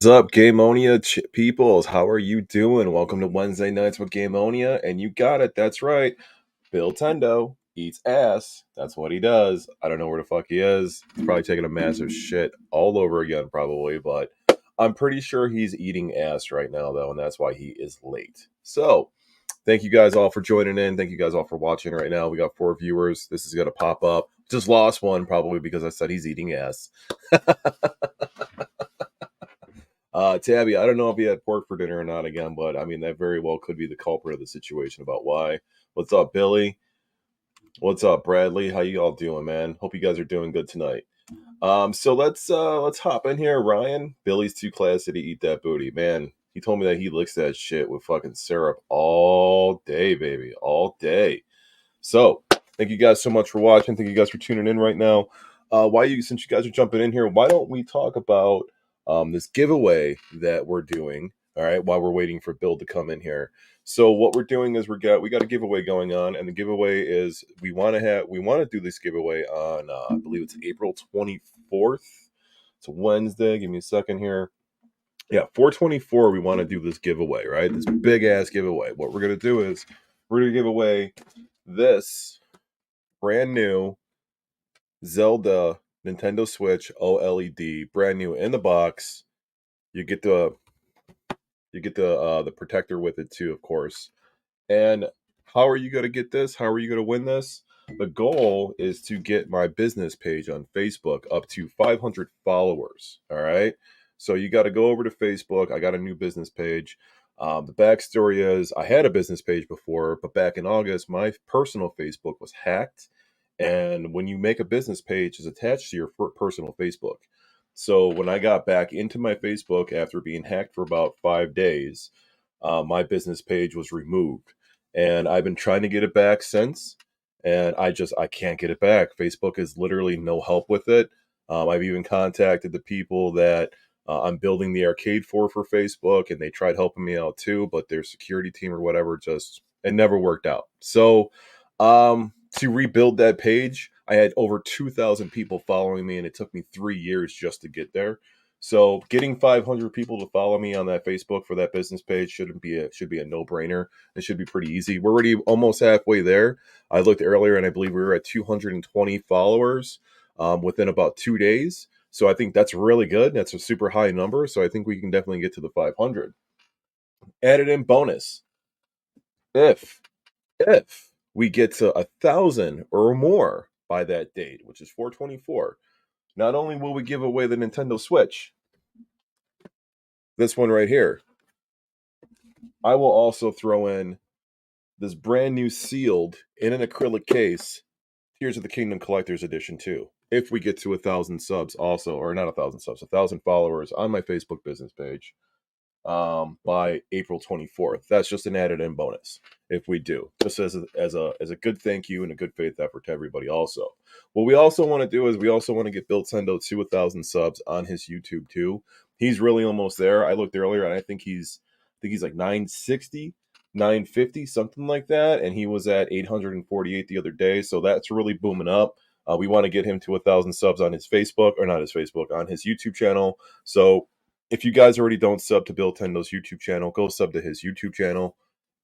What's up, Gameonia peoples? How are you doing? Welcome to Wednesday Nights with Gameonia, and you got it. That's right. Bill Tendo eats ass. That's what he does. I don't know where the fuck he is. He's probably taking a massive shit all over again, probably, but I'm pretty sure he's eating ass right now, though, and that's why he is late. So, thank you guys all for joining in. Thank you guys all for watching right now. We got 4 viewers. This is going to pop up. Just lost one, probably because I said he's eating ass. Tabby, I don't know if he had pork for dinner or not again, but I mean, that very well could be the culprit of the situation about why. What's up, Billy? What's up, Bradley? How you all doing, man? Hope you guys are doing good tonight. So let's hop in here. Ryan, Billy's too classy to eat that booty. Man, he told me that he licks that shit with fucking syrup all day, baby. All day. So thank you guys so much for watching. Thank you guys for tuning in right now. Since you guys are jumping in here, why don't we talk about this giveaway that we're doing? All right, while we're waiting for Bill to come in here. So what we're doing is we got a giveaway going on, and the giveaway is we want to do this giveaway on I believe it's April 24th. It's a Wednesday. Give me a second here. Yeah, 424. We want to do this giveaway, right? This big ass giveaway. What we're gonna do is we're gonna give away this brand new Zelda Nintendo Switch OLED, brand new in the box. You get the the protector with it too, of course. And how are you going to get this? How are you going to win this? The goal is to get my business page on Facebook up to 500 followers. All right. So you got to go over to Facebook. I got a new business page. The backstory is I had a business page before, but back in August, my personal Facebook was hacked. And when you make a business page, it's attached to your personal Facebook. So when I got back into my Facebook after being hacked for about 5 days, my business page was removed, and I've been trying to get it back since, and I can't get it back. Facebook is literally no help with it. I've even contacted the people that I'm building the arcade for Facebook, and they tried helping me out too, but their security team or whatever just it never worked out. So to rebuild that page, I had over 2,000 people following me, and it took me 3 years just to get there. So getting 500 people to follow me on that Facebook for that business page should be a no brainer. It should be pretty easy. We're already almost halfway there. I looked earlier, and I believe we were at 220 followers within about 2 days. So I think that's really good. That's a super high number. So I think we can definitely get to the 500. Added in bonus if we get to 1,000 or more by that date, which is 424. Not only will we give away the Nintendo Switch, this one right here, I will also throw in this brand new sealed in an acrylic case Tears of the Kingdom Collector's Edition too. If we get to 1,000 subs, also, or not 1,000 subs, 1,000 followers on my Facebook business page by April 24th. That's just an added in bonus if we do, just as a good thank you and a good faith effort to everybody. Also, what we also want to do is we also want to get Bill Tendo to 1,000 subs on his YouTube too. He's really almost there. I looked earlier and I think he's like 960, 950, something like that, and he was at 848 the other day. So that's really booming up. We want to get him to 1,000 subs on his Facebook, or not his Facebook, on his YouTube channel. So if you guys already don't sub to Bill Tendo's YouTube channel, go sub to his YouTube channel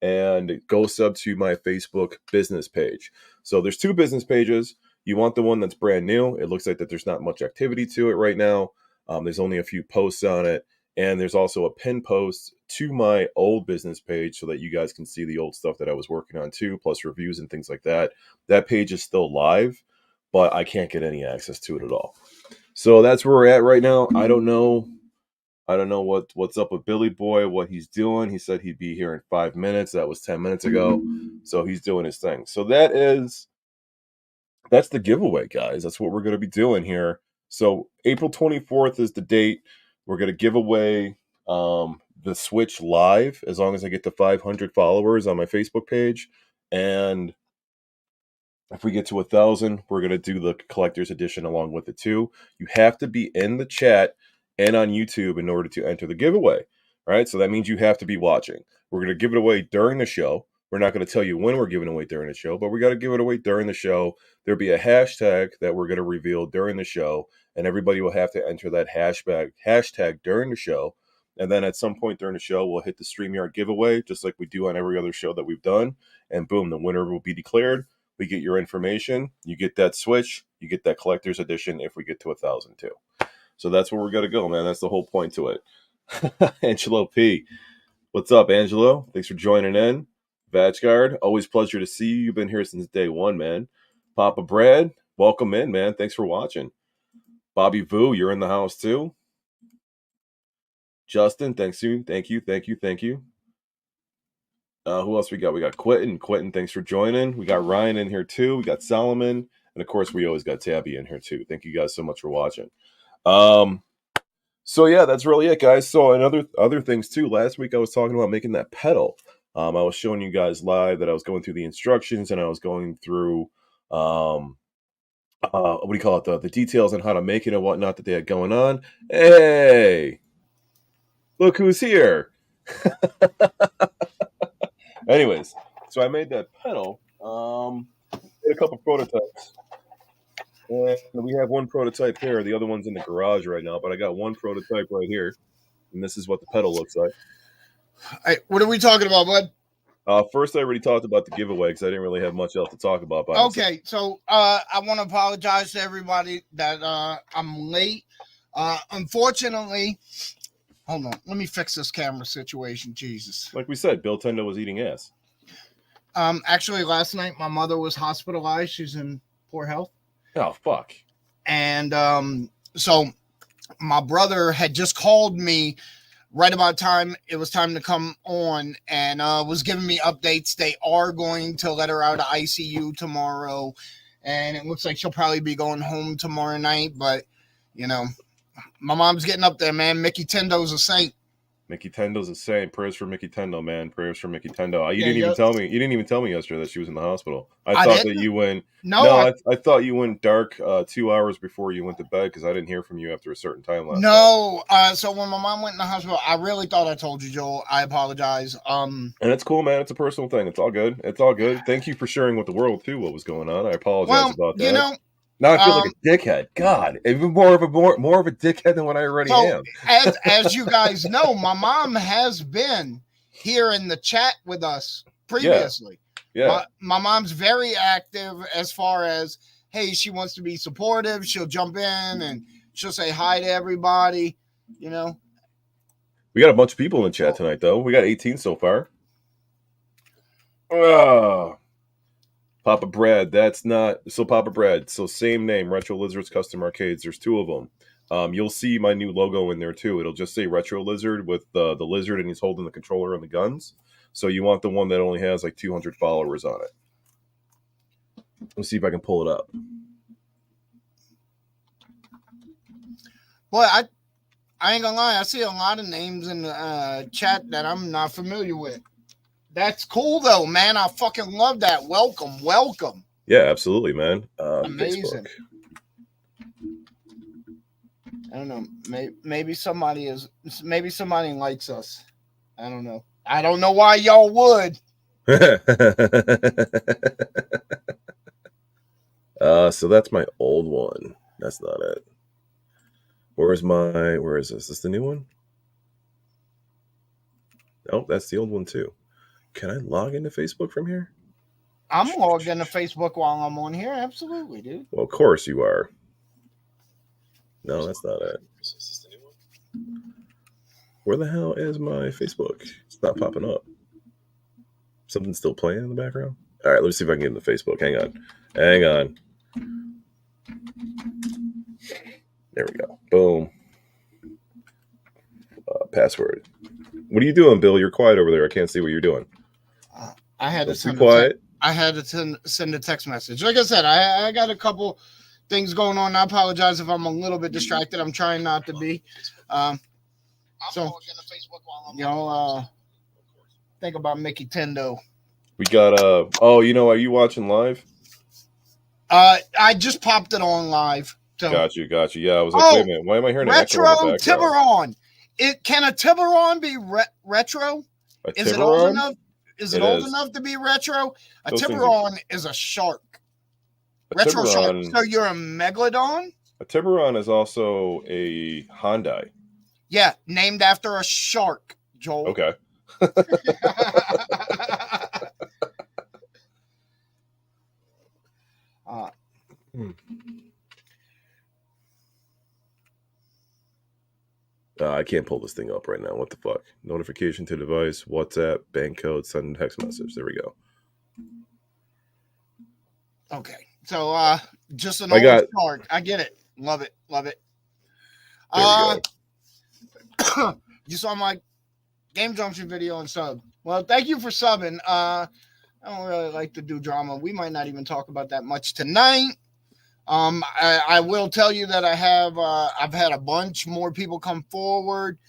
and go sub to my Facebook business page. So there's 2 business pages. You want the one that's brand new. It looks like that there's not much activity to it right now. There's only a few posts on it. And there's also a pin post to my old business page so that you guys can see the old stuff that I was working on too, plus reviews and things like that. That page is still live, but I can't get any access to it at all. So that's where we're at right now. I don't know what's up with Billy Boy, what he's doing. He said he'd be here in 5 minutes. That was 10 minutes ago. So he's doing his thing. So that's the giveaway, guys. That's what we're going to be doing here. So April 24th is the date. We're going to give away the Switch live as long as I get to 500 followers on my Facebook page. And if we get to 1,000, we're going to do the collector's edition along with it too. You have to be in the chat and on YouTube in order to enter the giveaway. Right? So that means you have to be watching. We're going to give it away during the show. We're not going to tell you when we're giving away during the show, but we got to give it away during the show. There'll be a hashtag that we're going to reveal during the show, and everybody will have to enter that hashtag during the show. And then at some point during the show, we'll hit the StreamYard giveaway, just like we do on every other show that we've done. And boom, the winner will be declared. We get your information. You get that Switch. You get that collector's edition if we get to 1,000 too. So that's where we're going to go, man. That's the whole point to it. Angelo P. What's up, Angelo? Thanks for joining in. Vatchguard, always pleasure to see you. You've been here since day one, man. Papa Brad, welcome in, man. Thanks for watching. Bobby Vu, you're in the house too. Justin, thank you. Who else we got? We got Quentin, thanks for joining. We got Ryan in here too. We got Solomon. And of course, we always got Tabby in here too. Thank you guys so much for watching. So yeah, that's really it, guys. So and other things too. Last week I was talking about making that pedal. I was showing you guys live that I was going through the instructions and I was going through what do you call it? The details on how to make it and whatnot that they had going on. Hey, look who's here. Anyways, so I made that pedal. Made a couple prototypes. And we have one prototype here. The other one's in the garage right now, but I got one prototype right here. And this is what the pedal looks like. Hey, what are we talking about, bud? First, I already talked about the giveaway because I didn't really have much else to talk about. Okay, so I want to apologize to everybody that I'm late. Unfortunately, hold on. Let me fix this camera situation. Jesus. Like we said, Bill Tendo was eating ass. Actually, last night my mother was hospitalized. She's in poor health. Oh, fuck. And so my brother had just called me right about time it was time to come on and was giving me updates. They are going to let her out of ICU tomorrow. And it looks like she'll probably be going home tomorrow night. But, you know, my mom's getting up there, man. Mickey Tendo's a saint. Mickey Tendo's a saint. Prayers for Mickey Tendo, man. Prayers for Mickey Tendo. You didn't even tell me. You didn't even tell me yesterday that she was in the hospital. I thought that you went. No, I thought you went dark 2 hours before you went to bed because I didn't hear from you after a certain time last night. So when my mom went in the hospital, I really thought I told you, Joel. I apologize. And it's cool, man. It's a personal thing. It's all good. It's all good. Thank you for sharing with the world too what was going on. I apologize about that. You know. Now I feel like a dickhead. God, even more of a dickhead than what I already am. as you guys know, my mom has been here in the chat with us previously. Yeah. My mom's very active as far as, hey, she wants to be supportive. She'll jump in and she'll say hi to everybody. You know. We got a bunch of people in chat tonight, though. We got 18 so far. Papa Brad, that's not so. Papa Brad, so same name, Retro Lizards Custom Arcades. There's two of them. You'll see my new logo in there too. It'll just say Retro Lizard with the lizard, and he's holding the controller and the guns. So you want the one that only has like 200 followers on it. Let's see if I can pull it up. Boy, I ain't gonna lie. I see a lot of names in the chat that I'm not familiar with. That's cool, though, man. I fucking love that. Welcome. Yeah, absolutely, man. Amazing. Facebook. I don't know. Maybe somebody likes us. I don't know. I don't know why y'all would. So that's my old one. That's not it. Where is this? Is this the new one? Oh, that's the old one too. Can I log into Facebook from here? I'm logged into Facebook while I'm on here. Absolutely, dude. Well, of course you are. No, that's not it. Where the hell is my Facebook? It's not popping up. Something's still playing in the background? All right, let's see if I can get into Facebook. Hang on. There we go. Boom. Password. What are you doing, Bill? You're quiet over there. I can't see what you're doing. I had to send a text message. Like I said, I got a couple things going on. I apologize if I'm a little bit distracted. I'm trying not to be. Think about Mickey Tendo. We got are you watching live? I just popped it on live. So. Got you. Yeah, I was like, wait a minute, why am I hearing retro an echo in the Tiburon? Can a Tiburon be retro? Is it old enough? Is it old enough to be retro? A Tiburon is a shark. Retro shark. So you're a Megalodon? A Tiburon is also a Hyundai. Yeah, named after a shark, Joel. Okay. Hmm. I can't pull this thing up right now. What the fuck? Notification to device, WhatsApp, bank code, send text message. There we go. Okay. So just an I old got. shark. I get it. Love it. Love it. There we go. You saw my Game Junction video and sub. Well, thank you for subbing. I don't really like to do drama. We might not even talk about that much tonight. I will tell you that I've had a bunch more people come forward,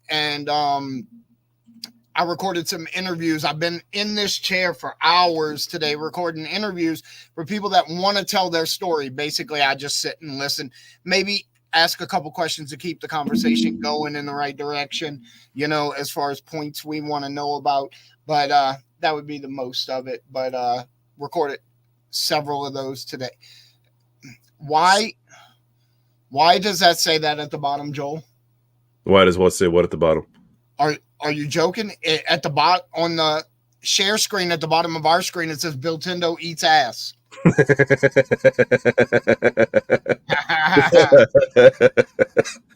and I recorded some interviews. I've been in this chair for hours today recording interviews for people that want to tell their story. Basically, I just sit and listen, maybe ask a couple questions to keep the conversation going in the right direction, as far as points we want to know about. But that would be the most of it. But recorded several of those today. Why does that say that at the bottom, Joel? Why does what say what at the bottom? Are you joking? At the bottom on the share screen at the bottom of our screen, it says Bill Tindo eats ass.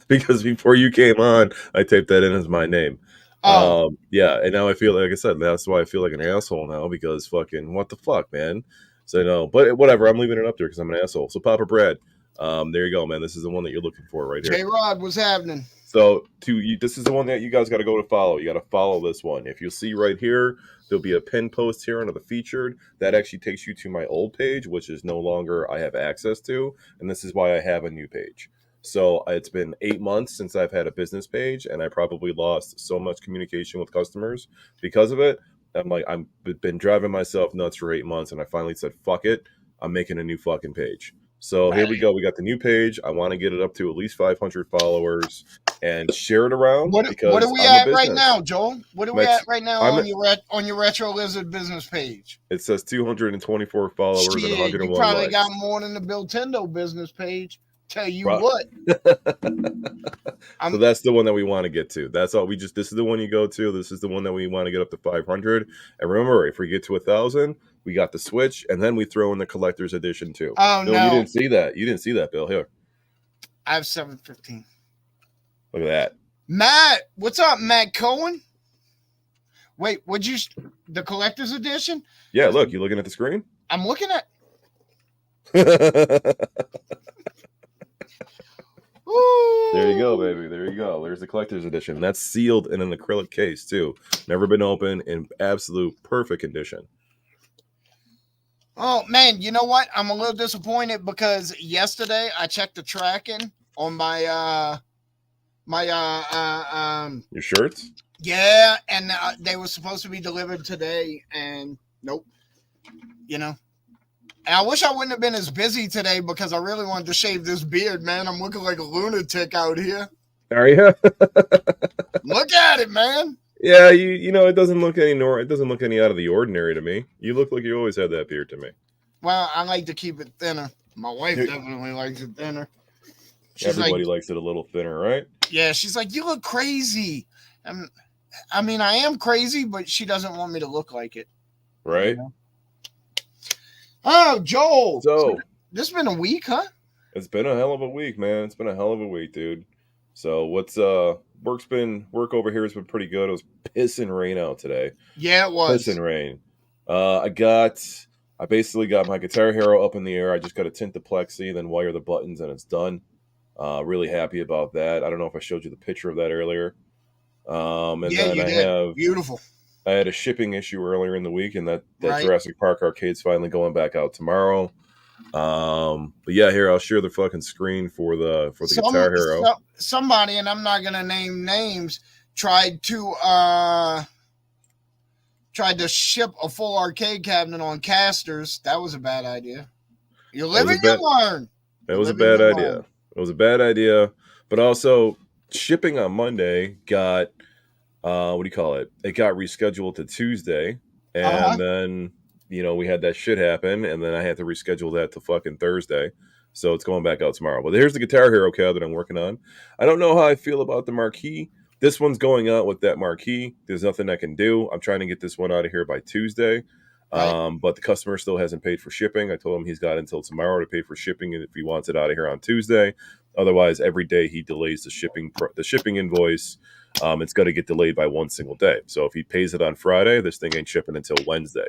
Because before you came on, I typed that in as my name. Oh. Yeah, and now I feel like I said that's why I feel like an asshole now because fucking what the fuck, man. So no, but whatever. I'm leaving it up there because I'm an asshole. So Papa Brad, there you go, man. This is the one that you're looking for right here. J-Rod, what's happening? So this is the one that you guys got to go to follow. You got to follow this one. If you'll see right here, there'll be a pin post here under the featured. That actually takes you to my old page, which is no longer I have access to. And this is why I have a new page. So it's been 8 months since I've had a business page, and I probably lost so much communication with customers because of it. I've been driving myself nuts for 8 months, and I finally said, fuck it. I'm making a new fucking page. So here we go. We got the new page. I want to get it up to at least 500 followers and share it around. What are we at right now, Joel? What are we at right now on your Retro Lizard business page? It says 224 followers and 101 you probably likes. got more than the Bill Tindo business page. Tell you what. So that's the one that we want to get to. That's all. This is the one you go to. This is the one that we want to get up to 500. And remember, if we get to 1,000, we got the Switch, and then we throw in the collector's edition too. Oh, Bill, no. You didn't see that. You didn't see that, Bill. Here. I have 715. Look at that. Matt, what's up, Matt Cohen? Wait, the collector's edition? Yeah, look, you looking at the screen? I'm looking at. There you go, baby. There you go. There's the collector's edition. That's sealed in an acrylic case too. Never been opened, in absolute perfect condition. Oh man, you know what? I'm a little disappointed because yesterday I checked the tracking on my your shirts. Yeah, and they were supposed to be delivered today, and nope. And I wish I wouldn't have been as busy today because I really wanted to shave this beard, man. I'm looking like a lunatic out here. Are you? Look at it, man. Yeah, it doesn't look any out of the ordinary to me. You look like you always had that beard to me. Well, I like to keep it thinner. My wife definitely likes it thinner. Everybody likes it a little thinner, right? Yeah, she's like, you look crazy. I mean, I am crazy, but she doesn't want me to look like it. Right? Oh, Joel. So this has been a week, huh? It's been a hell of a week, man. It's been a hell of a week, dude. So work over here has been pretty good. It was pissing rain out today. Yeah, it was. Pissing rain. I basically got my Guitar Hero up in the air. I just got to tint the plexi, then wire the buttons, and it's done. Really happy about that. I don't know if I showed you the picture of that earlier. Beautiful. I had a shipping issue earlier in the week, and that Jurassic Park arcade's finally going back out tomorrow. But yeah, here I'll share the fucking screen for the Guitar Hero. Somebody, and I'm not gonna name names, tried to ship a full arcade cabinet on casters. That was a bad idea. You live and you learn. It was a bad idea. It was a bad idea. But also, shipping on Monday got it got rescheduled to Tuesday, and then we had that shit happen, and then I had to reschedule that to fucking Thursday. So it's going back out tomorrow. But here's the Guitar Hero cab that I'm working on. I don't know how I feel about the marquee. This one's going out with that marquee. There's nothing I can do. I'm trying to get this one out of here by Tuesday. Right. But the customer still hasn't paid for shipping. I told him he's got until tomorrow to pay for shipping, and if he wants it out of here on Tuesday. Otherwise, every day he delays the shipping invoice. It's going to get delayed by one single day. So if he pays it on Friday, this thing ain't shipping until Wednesday.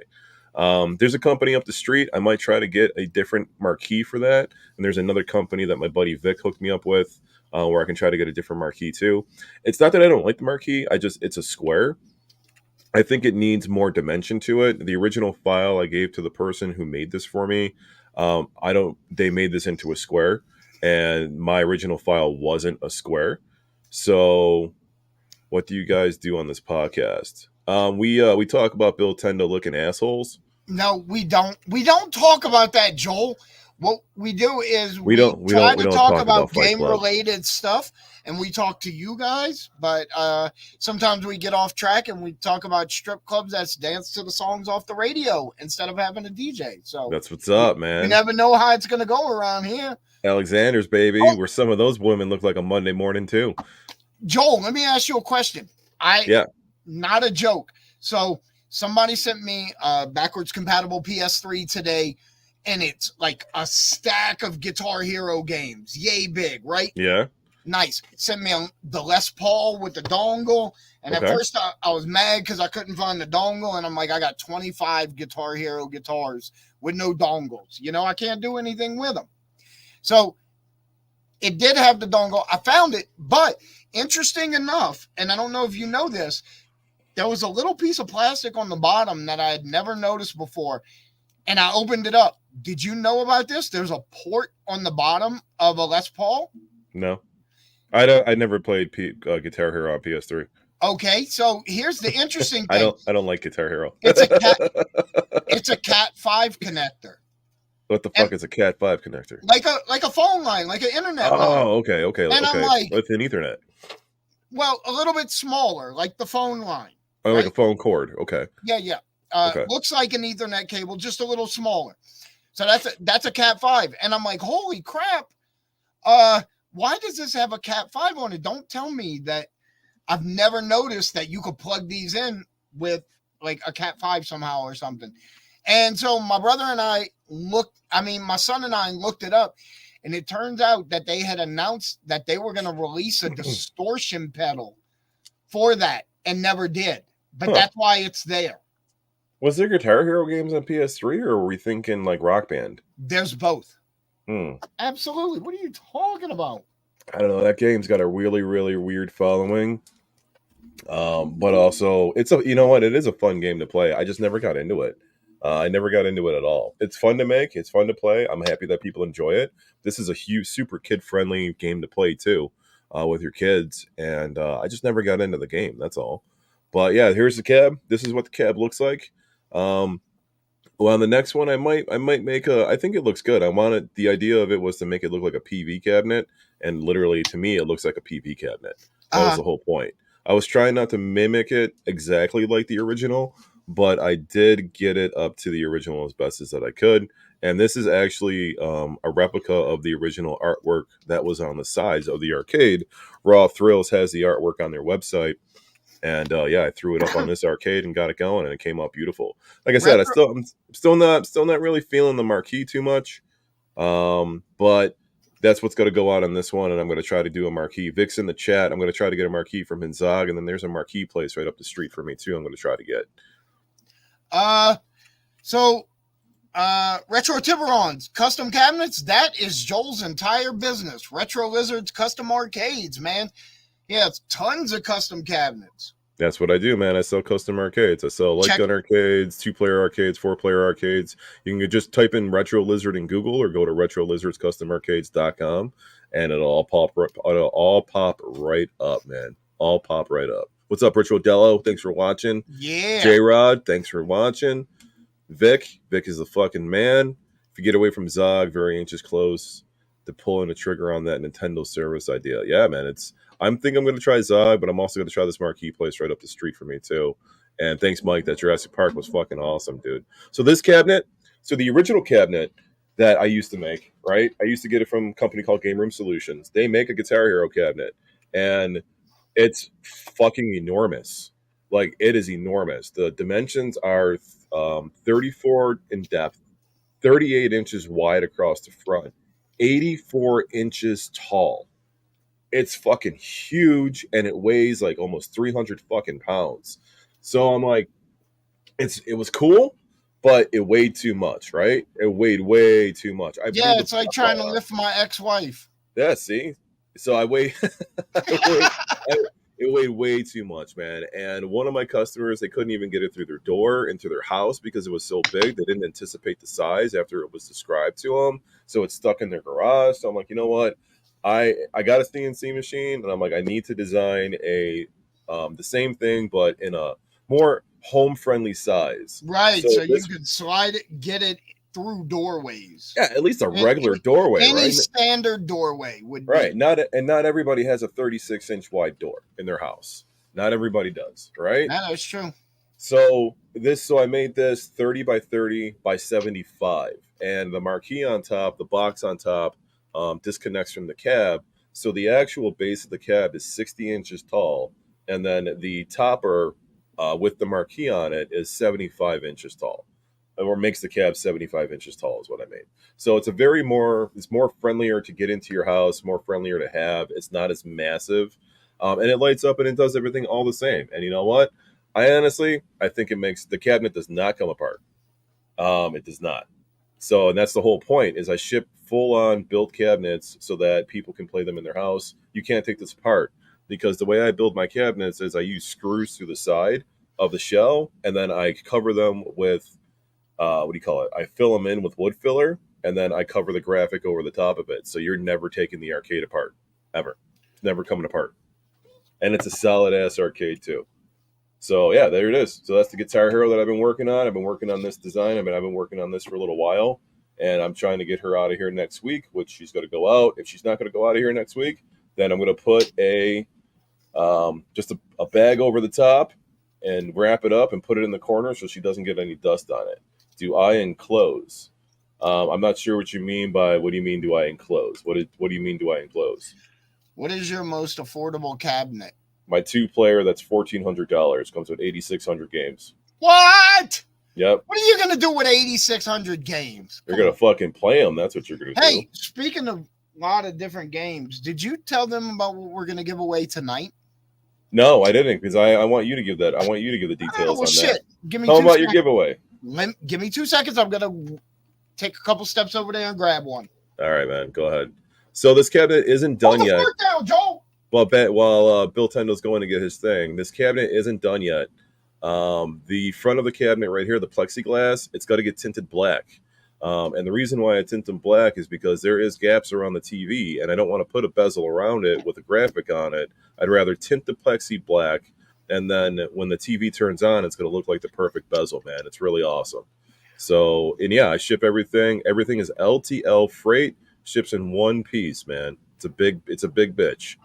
There's a company up the street. I might try to get a different marquee for that. And there's another company that my buddy Vic hooked me up with, where I can try to get a different marquee too. It's not that I don't like the marquee. It's a square. I think it needs more dimension to it. The original file I gave to the person who made this for me, they made this into a square, and my original file wasn't a square. So what do you guys do on this podcast? We talk about Bill Tendo looking assholes. No, we don't. We don't talk about that, Joel. What we do is we don't talk about Fight game Club related stuff, and we talk to you guys. But sometimes we get off track and we talk about strip clubs that dance to the songs off the radio instead of having a DJ. So that's what's up, man. You never know how it's going to go around here. Alexander's, baby, where some of those women look like a Monday morning too. Joel, let me ask you a question. Not a joke. So somebody sent me a backwards compatible PS3 today, and it's like a stack of Guitar Hero games. Yay big, right? Yeah. Nice. Sent me the Les Paul with the dongle. And At first I was mad because I couldn't find the dongle. And I'm like, I got 25 Guitar Hero guitars with no dongles. You know, I can't do anything with them. So it did have the dongle. I found it. But interesting enough, and I don't know if you know this, there was a little piece of plastic on the bottom that I had never noticed before. And I opened it up. Did you know about this? There's a port on the bottom of a Les Paul. No. I never played Guitar Hero on PS3. Okay, so here's the interesting thing. I don't like Guitar Hero. It's a Cat 5 connector. What the fuck is a Cat 5 connector? Like a phone line, like an internet line. Oh, okay. And I'm like, with an Ethernet. Well, a little bit smaller, like the phone line. Oh, right? Like a phone cord. Okay. Yeah. Looks like an Ethernet cable, just a little smaller. So that's a Cat 5. And I'm like, holy crap. Why does this have a Cat 5 on it? Don't tell me that I've never noticed that you could plug these in with like a Cat 5 somehow or something. And so my brother and my son and I looked it up, and it turns out that they had announced that they were going to release a distortion pedal for that and never did. But that's why it's there. Was there Guitar Hero games on PS3, or were we thinking like Rock Band? There's both. Absolutely. What are you talking about? I don't know. That game's got a really, really weird following. But also, it is a fun game to play. I just never got into it. I never got into it at all. It's fun to make. It's fun to play. I'm happy that people enjoy it. This is a huge, super kid-friendly game to play too, with your kids. And I just never got into the game. That's all. But yeah, here's the cab. This is what the cab looks like. Well, on the next one, I might make I think it looks good. The idea of it was to make it look like a PV cabinet, and literally to me, it looks like a PV cabinet. That was the whole point. I was trying not to mimic it exactly like the original, but I did get it up to the original as best as that I could. And this is actually a replica of the original artwork that was on the sides of the arcade. Raw Thrills has the artwork on their website. And I threw it up on this arcade and got it going, and it came out beautiful. Like I said, I'm still not really feeling the marquee too much, but that's what's going to go out on this one. And I'm going to try to do a marquee. Vic's in the chat. I'm going to try to get a marquee from Hinzog, and then there's a marquee place right up the street for me too. I'm going to try to get. Retro Tiburons, custom cabinets. That is Joel's entire business. Retro Lizards, custom arcades, man. Yeah, it's tons of custom cabinets. That's what I do, man. I sell custom arcades. I sell light gun arcades, 2-player arcades, 4-player arcades. You can just type in Retro Lizard in Google or go to RetroLizardsCustomArcades.com, and it'll all pop right up, man. All pop right up. What's up, Rich Odello? Thanks for watching. Yeah. J-Rod, thanks for watching. Vic is the fucking man. If you get away from Zog, very anxious close to pulling the trigger on that Nintendo service idea. Yeah, man, I'm thinking I'm going to try Zog, but I'm also going to try this marquee place right up the street for me, too. And thanks, Mike. That Jurassic Park was fucking awesome, dude. So this cabinet, the original cabinet that I used to make, right? I used to get it from a company called Game Room Solutions. They make a Guitar Hero cabinet, and it's fucking enormous. Like, it is enormous. The dimensions are 34 in depth, 38 inches wide across the front, 84 inches tall. It's fucking huge, and it weighs like almost 300 fucking pounds. So I'm like, it was cool, but it weighed too much, right? It weighed way too much. I blew Yeah, the it's like top trying to out on it. lift my ex-wife. Yeah, see? So I weigh I weigh I, it weighed way too much, man. And one of my customers, they couldn't even get it through their door into their house because it was so big. They didn't anticipate the size after it was described to them. So it's stuck in their garage. So I'm like, you know what? I got a CNC machine, and I'm like, I need to design a the same thing but in a more home friendly size. Right, So so you this, could slide it, get it through doorways. yeah, at least a And regular doorway, any right? standard doorway would Right. be. Not everybody has a 36-inch wide door in their house. Not everybody does, right? That's true. So I made this 30 by 30 by 75, and the marquee on top, the box on top, disconnects from the cab. So the actual base of the cab is 60 inches tall, and then the topper with the marquee on it is 75 inches tall, or makes the cab 75 inches tall is what I made. So it's more friendlier to get into your house, more friendlier to have. It's not as massive, and it lights up and it does everything all the same. And you know what? I think it makes the cabinet does not come apart. It does not. So, and that's the whole point is I ship full on built cabinets so that people can play them in their house. You can't take this apart because the way I build my cabinets is I use screws through the side of the shell, and then I cover them with what do you call it? I fill them in with wood filler, and then I cover the graphic over the top of it. So you're never taking the arcade apart, ever. It's never coming apart, and it's a solid ass arcade too. So yeah, there it is. So that's the Guitar Hero that I've been working on. I've been working on this design. I've been working on this for a little while, and I'm trying to get her out of here next week. Which she's going to go out. If she's not going to go out of here next week, then I'm going to put a bag over the top and wrap it up and put it in the corner so she doesn't get any dust on it. Do I enclose? I'm not sure what you mean by what do you mean do I enclose? What do you mean do I enclose? What is your most affordable cabinet? My 2-player that's $1,400 comes with 8,600 games. What? Yep. What are you going to do with 8,600 games? You're going to fucking play them. That's what you're going to do. Hey, speaking of a lot of different games, did you tell them about what we're going to give away tonight? No, I didn't because I want you to give that. I want you to give the details on shit. that. Give me Tell them about seconds. your giveaway. Give me 2 seconds. I'm going to take a couple steps over there and grab one. All right, man. Go ahead. So this cabinet isn't done yet. Hold the down, Joe. While Bill Tendo's going to get his thing, this cabinet isn't done yet. The front of the cabinet right here, the plexiglass, it's got to get tinted black. And the reason why I tint them black is because there is gaps around the TV, and I don't want to put a bezel around it with a graphic on it. I'd rather tint the plexi black, and then when the TV turns on, it's going to look like the perfect bezel, man. It's really awesome. So, and yeah, I ship everything. Everything is LTL freight, ships in one piece, man. It's a big bitch.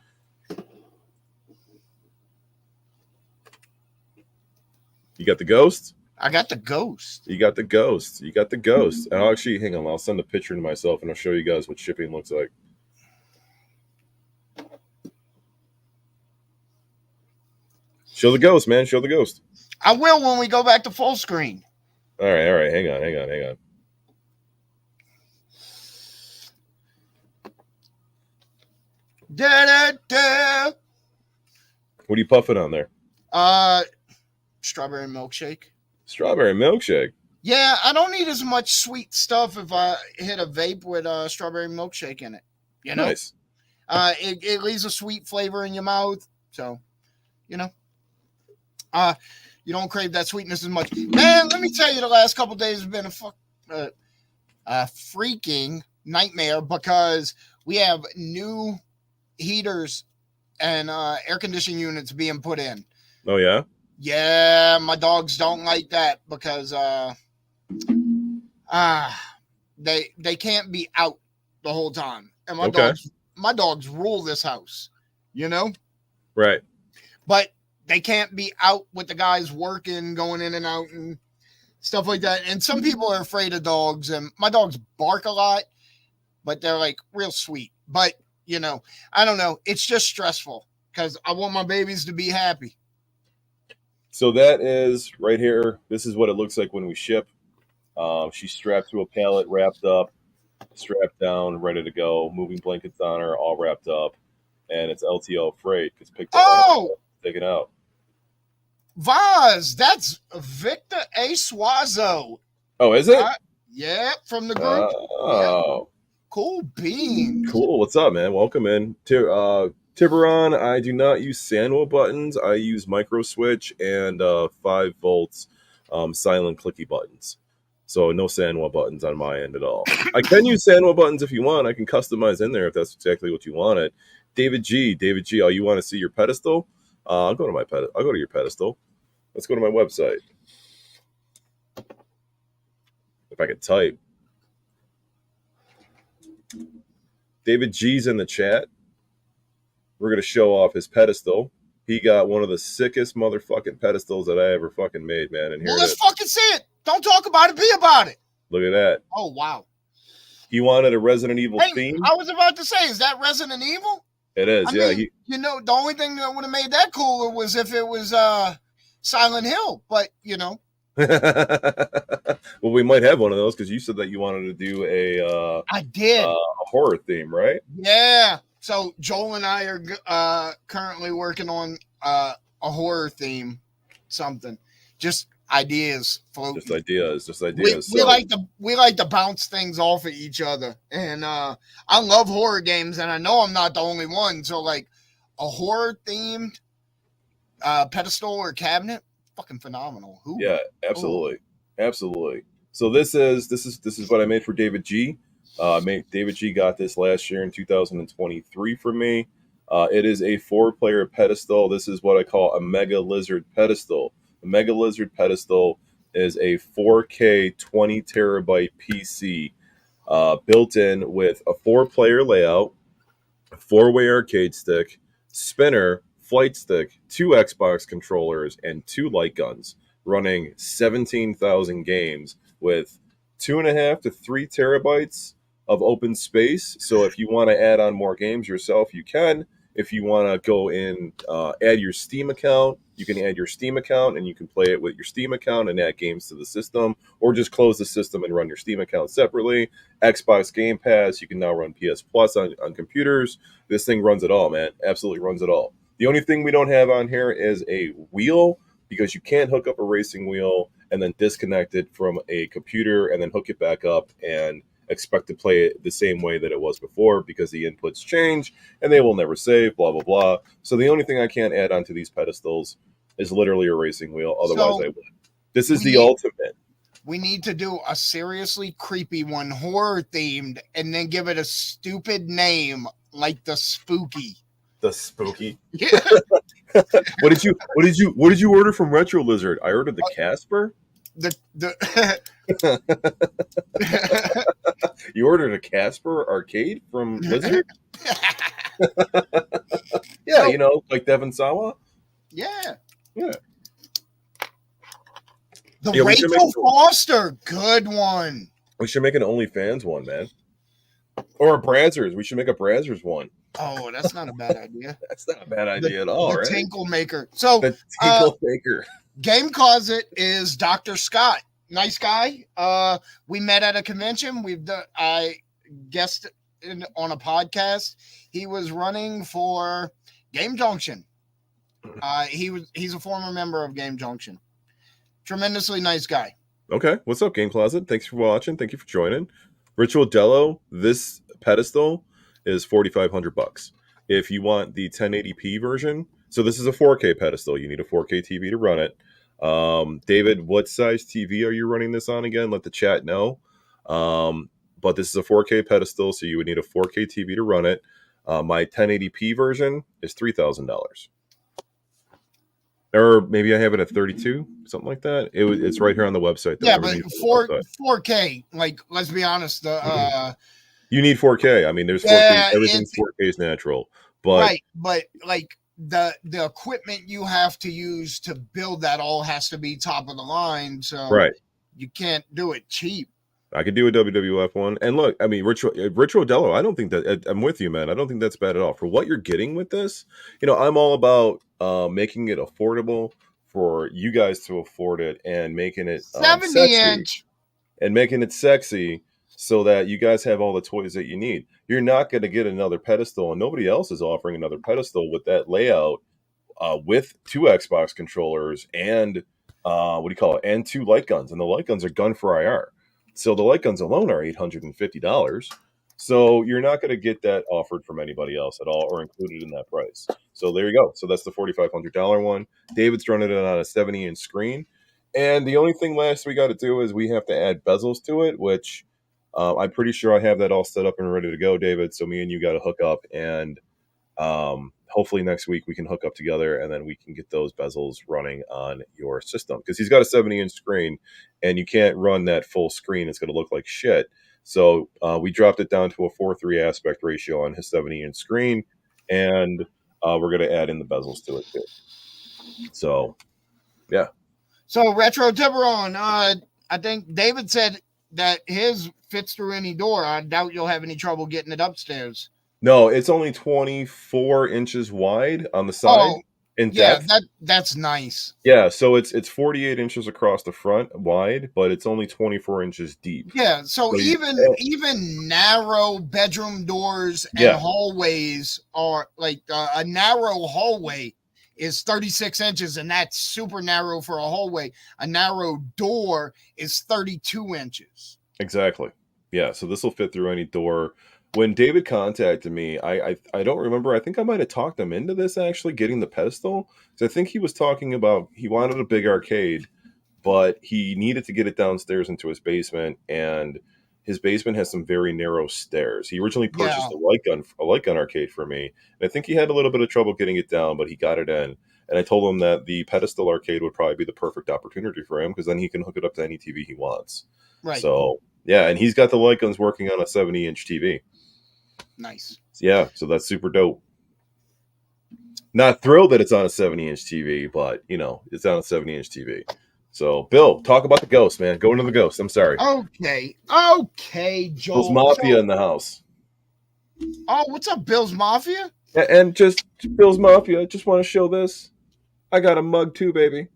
You got the ghost? I got the ghost. You got the ghost. You got the ghost. And I'll actually, hang on, I'll send a picture to myself and I'll show you guys what shipping looks like. Show the ghost, man. Show the ghost. I will when we go back to full screen. All right. Hang on. Da-da-da. What are you puffing on there? Strawberry milkshake. Strawberry milkshake. Yeah, I don't need as much sweet stuff if I hit a vape with strawberry milkshake in it. You know, Nice. It leaves a sweet flavor in your mouth, so you know, you don't crave that sweetness as much. Man, let me tell you, the last couple of days have been a freaking nightmare because we have new heaters and air conditioning units being put in. Oh yeah. Yeah, my dogs don't like that because they can't be out the whole time. And my dogs rule this house, you know? Right. But they can't be out with the guys working, going in and out. And stuff like that. And some people are afraid of dogs, and my dogs bark a lot, but they're like real sweet. But you know, I don't know. It's just stressful because I want my babies to be happy. So that is right here. This is what it looks like when we ship. She's strapped to a pallet, wrapped up, strapped down, ready to go. Moving blankets on her, all wrapped up, and it's LTO freight. It's picked up, Oh, taken out. Vaz, that's Victor A. Swazo. Oh, is it? Yeah, from the group. Oh, Cool beans. cool. What's up, man? Welcome in. Tiburon, I do not use Sanwa buttons. I use micro switch and 5 volts silent clicky buttons. So no Sanwa buttons on my end at all. I can use Sanwa buttons if you want. I can customize in there if that's exactly what you wanted. David G. Oh, you want to see your pedestal? I'll go to your pedestal. Let's go to my website. If I could type. David G's in the chat. We're going to show off his pedestal. He got one of the sickest motherfucking pedestals that I ever fucking made, man. And well, let's fucking see it. Don't talk about it. Be about it. Look at that. Oh, wow. He wanted a Resident Evil theme. I was about to say, is that Resident Evil? It is, yeah. Mean, you know, the only thing that would have made that cooler was if it was Silent Hill. But, you know. Well, we might have one of those because you said that you wanted to do I did. A horror theme, right? Yeah. So Joel and I are currently working on a horror theme, something. Just ideas floating. Just ideas. We like to bounce things off of each other, and I love horror games, and I know I'm not the only one. So like a horror themed pedestal or cabinet, fucking phenomenal. Yeah, absolutely, absolutely. So this is what I made for David G. David G got this last year in 2023 for me. It is a 4-player pedestal. This is what I call a Mega Lizard pedestal. The Mega Lizard pedestal is a 4K 20 terabyte PC built in with a 4-player layout, a 4-way arcade stick, spinner, flight stick, 2 Xbox controllers, and 2 light guns, running 17,000 games with 2.5 to 3 terabytes of open space. So if you want to add on more games yourself, you can. If you want to go in, add your Steam account, you can add your Steam account and you can play it with your Steam account and add games to the system, or just close the system and run your Steam account separately. Xbox Game Pass, you can now run PS Plus on computers. This thing runs it all, man. Absolutely runs it all. The only thing we don't have on here is a wheel, because you can't hook up a racing wheel and then disconnect it from a computer and then hook it back up and expect to play it the same way that it was before, because the inputs change and they will never save, blah, blah, blah. So the only thing I can't add onto these pedestals is literally a racing wheel. Otherwise, I would. This is the ultimate. We need to do a seriously creepy one, horror themed, and then give it a stupid name like the Spooky. The Spooky? Yeah. What did you order from Retro Lizard? I ordered the Casper. You ordered a Casper arcade from Lizard? Yeah, so, you know, like Devon Sawa? Yeah. Yeah. Rachel Foster, good one. We should make an OnlyFans one, man. Or a Brazzers. We should make a Brazzers one. Oh, that's not a bad idea. That's not a bad idea at all, right? Tinkle Maker. So the Tinkle Maker. Game Closet is Dr. Scott. Nice guy. We met at a convention. I guested on a podcast. He was running for Game Junction. He's a former member of Game Junction. Tremendously nice guy. Okay. What's up, Game Closet? Thanks for watching. Thank you for joining. Ritual Dello, this pedestal is $4,500. If you want the 1080p version, so this is a 4K pedestal. You need a 4K TV to run it. David, what size TV are you running this on again? Let the chat know. But this is a 4K pedestal, so you would need a 4K TV to run it. My 1080p version is $3,000. Or maybe I have it at 32, something like that. It's right here on the website. Yeah, but 4K, like, let's be honest, you need 4K. I mean, there's 4K. Everything's 4K is natural, but right. But like the equipment you have to use to build that all has to be top of the line. So right. you can't do it cheap. I could do a WWF one. And look, I mean, Rich Rodello, I don't think that I'm with you, man. I don't think that's bad at all. For what you're getting with this, I'm all about making it affordable for you guys to afford it and making it 70 sexy. inch. And making it sexy so that you guys have all the toys that you need. You're not going to get another pedestal, and nobody else is offering another pedestal with that layout with 2 Xbox controllers and what do you call it? And 2 light guns, and the light guns are gun for IR. So the light guns alone are $850. So you're not going to get that offered from anybody else at all or included in that price. So there you go. So that's the $4,500 one. David's running it on a 70-inch screen. And the only thing last we got to do is we have to add bezels to it, which I'm pretty sure I have that all set up and ready to go, David. So me and you got to hook up, and hopefully next week we can hook up together, and then we can get those bezels running on your system, because he's got a 70-inch screen, and you can't run that full screen. It's going to look like shit. So we dropped it down to a 4:3 aspect ratio on his 70-inch screen, and we're going to add in the bezels to it too. So, yeah. So Retro Tiburon, I think David said that his fits through any door. I doubt you'll have any trouble getting it upstairs. No, it's only 24 inches wide on the side in yeah, depth. that's nice. Yeah, so it's 48 inches across the front wide, but it's only 24 inches deep. Yeah, so even narrow bedroom doors and hallways are like a narrow hallway is 36 inches, and that's super narrow for a hallway. A narrow door is 32 inches. Exactly. Yeah, so this will fit through any door. When David contacted me, I don't remember. I think I might have talked him into this, actually, getting the pedestal. So I think he was talking about he wanted a big arcade, but he needed to get it downstairs into his basement, and his basement has some very narrow stairs. He originally purchased a light gun arcade for me, and I think he had a little bit of trouble getting it down, but he got it in. And I told him that the pedestal arcade would probably be the perfect opportunity for him, because then he can hook it up to any TV he wants. Right. So yeah, and he's got the light guns working on a 70-inch TV. Nice. Yeah, so that's super dope. Not thrilled that it's on a 70-inch TV, but it's on a 70-inch TV. So, Bill, talk about the ghost, man. Go into the ghost. I'm sorry. Okay, Joel. Bill's Mafia in the house. Oh, what's up, Bill's Mafia? And just Bill's Mafia. Just want to show this. I got a mug too, baby.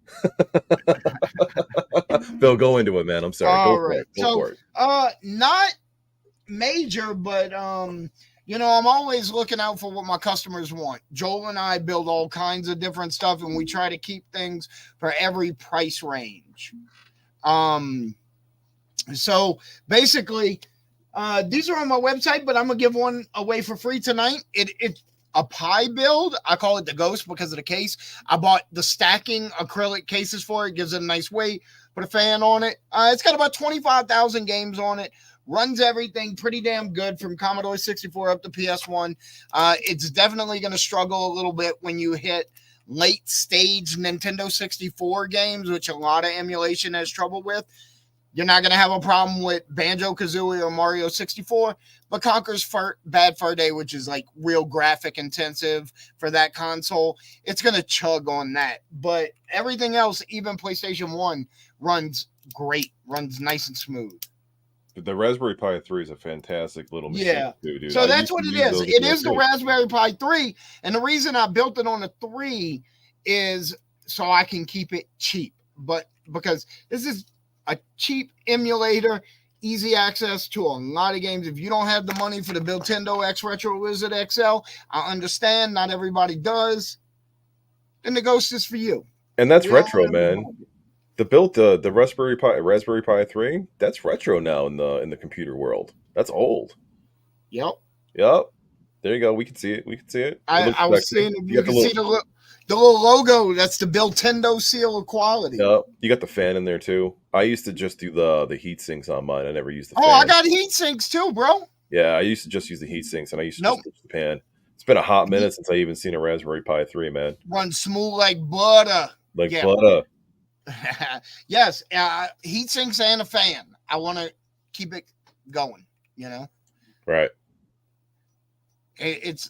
Bill, go into it, man. I'm sorry. All go right. for it. Not major, but I'm always looking out for what my customers want. Joel and I build all kinds of different stuff, and we try to keep things for every price range. So basically, these are on my website, but I'm gonna give one away for free tonight. It's a pie build. I call it the ghost because of the case. I bought the stacking acrylic cases for it. Gives it a nice weight. Put a fan on it. It's got about 25,000 games on it. Runs everything pretty damn good from Commodore 64 up to PS1. It's definitely going to struggle a little bit when you hit late stage Nintendo 64 games, which a lot of emulation has trouble with. You're not going to have a problem with Banjo-Kazooie or Mario 64, but Conker's Bad Fur Day, which is like real graphic intensive for that console, it's going to chug on that. But everything else, even PlayStation 1, runs great, runs nice and smooth. The Raspberry Pi 3 is a fantastic little machine. Yeah. Too, dude. So that's what it is. It is the Raspberry Pi 3. And the reason I built it on a 3 is so I can keep it cheap. But because this is a cheap emulator, easy access to a lot of games. If you don't have the money for the Nintendo X Retro Wizard XL, I understand not everybody does. Then the Ghost is for you. And that's retro, man. The Raspberry Pi 3, that's retro now in the computer world. That's old. Yep. There you go. We can see it. I was saying if you can see the little logo, that's the Nintendo seal of quality. Yep. You got the fan in there too. I used to just do the heat sinks on mine. I never used the fan. I got heat sinks too, bro. Yeah, I used to just use the heat sinks, and I used to just switch the pan. It's been a hot minute since I even seen a Raspberry Pi 3, man. Runs smooth like butter. Butter. Yes, heat sinks and a fan. I want to keep it going, Right. It's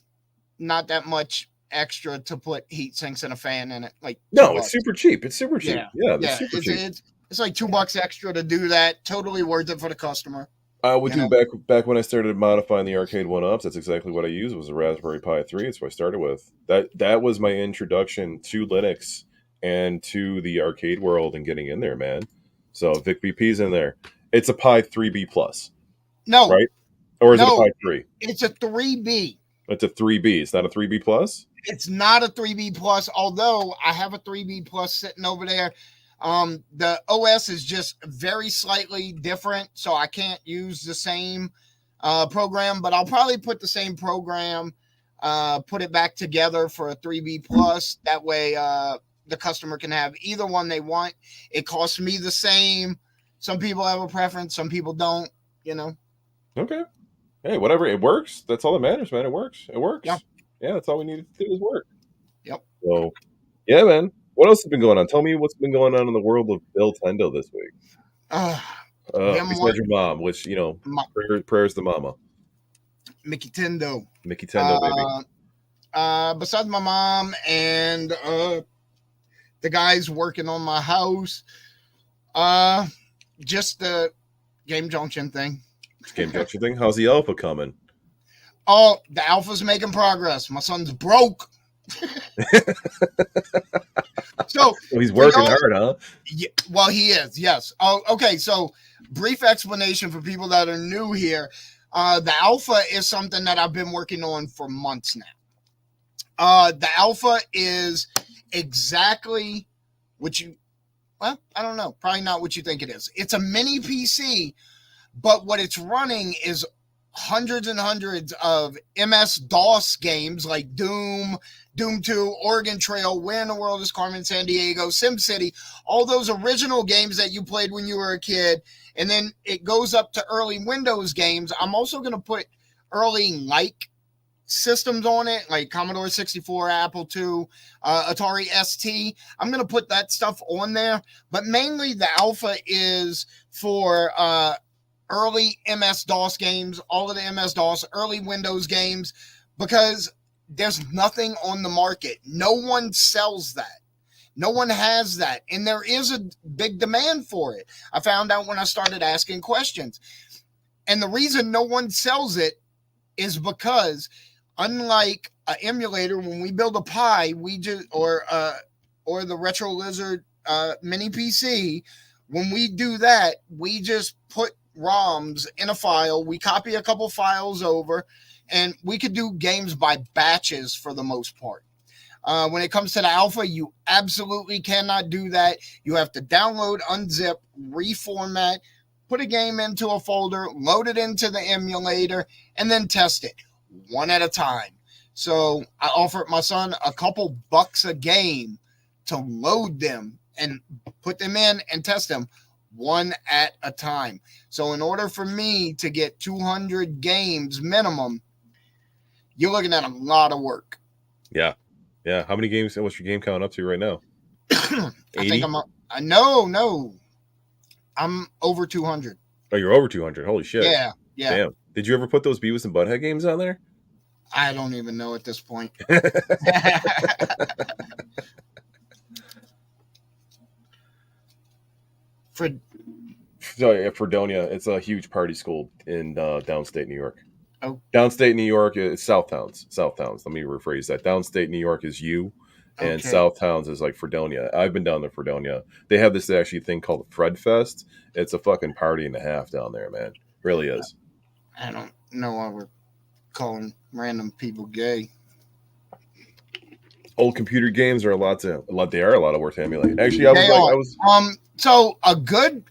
not that much extra to put heat sinks and a fan in it. No, it's super cheap. It's super cheap. Yeah, it's super cheap. It's like $2 extra to do that. Totally worth it for the customer. I would You do know. back when I started modifying the arcade one ups. That's exactly what I used was a Raspberry Pi 3. That's what I started with. That was my introduction to Linux and to the arcade world and getting in there, man. So Vic BP's in there. It's a Pi 3B plus, No, right? Or is it a no, Pi 3? it's a 3B. It's a 3B. It's not a 3B plus. It's not a 3B plus, although I have a 3B plus sitting over there. The OS is just very slightly different, so I can't use the same program, but I'll probably put the same program, put it back together for a 3B plus. That way, the customer can have either one they want. It costs me the same. Some people have a preference, some people don't. You know. Okay. Hey, whatever. It works. That's all that matters, man. It works. It Yeah. works. Yeah, that's all we need to do is work. Yep. So, yeah, man. What else has been going on? Tell me what's been going on in the world of Bill Tendo this week. Them Besides work. your mom, which prayers to mama, Mickey Tendo. Mickey Tendo, baby. Besides my mom and the guys working on my house, just the Game Junction thing. Game Junction thing. How's the alpha coming? Oh, the alpha's making progress. My son's broke. So he's working hard, huh? Yeah, well, he is. Yes. Oh, okay. So, brief explanation for people that are new here. The alpha is something that I've been working on for months now. The alpha is exactly what you. Well, I don't know. Probably not what you think it is. It's a mini PC, but what it's running is hundreds and hundreds of MS-DOS games like Doom, Doom 2, Oregon Trail, Where in the World is Carmen Sandiego, SimCity, all those original games that you played when you were a kid. And then it goes up to early Windows games. I'm also going to put early like systems on it, like Commodore 64, Apple II, Atari ST. I'm going to put that stuff on there. But mainly the alpha is for early MS-DOS games, all of the MS-DOS, early Windows games, because there's nothing on the market. No one sells that. No one has that. And there is a big demand for it. I found out when I started asking questions. And the reason no one sells it is because unlike an emulator, when we build a Pi, we just or the Retro Lizard mini PC, when we do that, we just put ROMs in a file. We copy a couple files over, and we could do games by batches for the most part. When it comes to the alpha, you absolutely cannot do that. You have to download, unzip, reformat, put a game into a folder, load it into the emulator, and then test it one at a time. So I offered my son a couple bucks a game to load them and put them in and test them one at a time. So in order for me to get 200 games minimum, you're looking at a lot of work. Yeah. Yeah. How many games? What's your game count up to right now? I think no. I'm over 200. Oh, you're over 200. Holy shit. Yeah. Damn. Did you ever put those Beavis and Butthead games on there? I don't even know at this point. Fredonia, it's a huge party school in downstate New York. Oh. Downstate New York is Southtowns. Southtowns. Let me rephrase that. Downstate New York is you, and Southtowns is like Fredonia. I've been down to Fredonia. They have this actually thing called Fred Fest. It's a fucking party and a half down there, man. It really is. I don't know why we're calling random people gay. Old computer games are a lot of work to emulate. Actually, so a good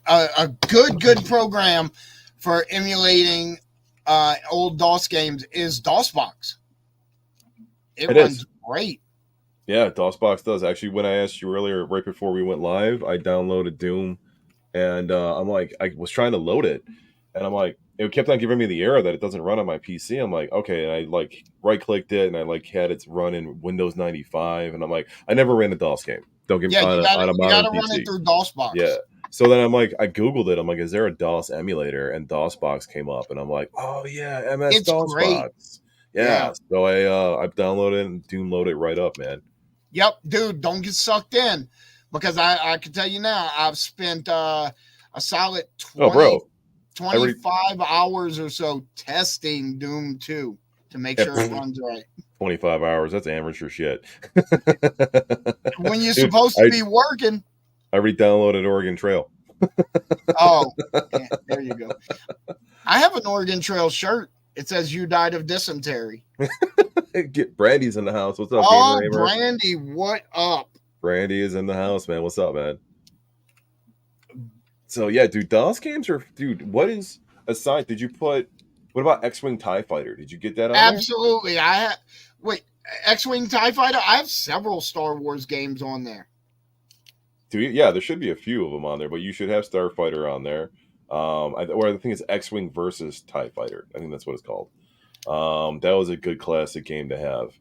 program for emulating old DOS games is DOSBox. It runs great. Yeah, DOSBox does. Actually, when I asked you earlier, right before we went live, I downloaded Doom, and I'm like, I was trying to load it, and I'm like, it kept on giving me the error that it doesn't run on my PC. I'm like, okay, and I like right-clicked it, and I like had it run in Windows 95, and I'm like, I never ran a DOS game. Don't get me on a modern PC. You gotta run it through DOSBox. Yeah. So then I'm like, I Googled it. I'm like, is there a DOS emulator? And DOSBox came up, and I'm like, oh yeah, MS DOSBox. Yeah. So I've downloaded it and Doom loaded it right up, man. Yep, dude, don't get sucked in. because I can tell you now, I've spent a solid Oh, 20, bro, I already 25 hours or so testing Doom 2 to make sure it yeah, runs right. 25 hours. That's amateur shit. When you're Dude, supposed to be working. I re-downloaded Oregon Trail. Oh, yeah, there you go. I have an Oregon Trail shirt. It says "You died of dysentery." Get Brandy's in the house. What's up, Oh, Gamer Aimer? Brandy, what up? Brandy is in the house, man. What's up, man? So yeah, dude, DOS games are, dude. What is aside? Did you put? What about X-wing Tie Fighter? Did you get that on there? Absolutely. I have. Wait, X-wing Tie Fighter. I have several Star Wars games on there. Dude, yeah, there should be a few of them on there, but you should have Starfighter on there. Or I think it's X-wing versus Tie Fighter. I think that's what it's called. That was a good classic game to have.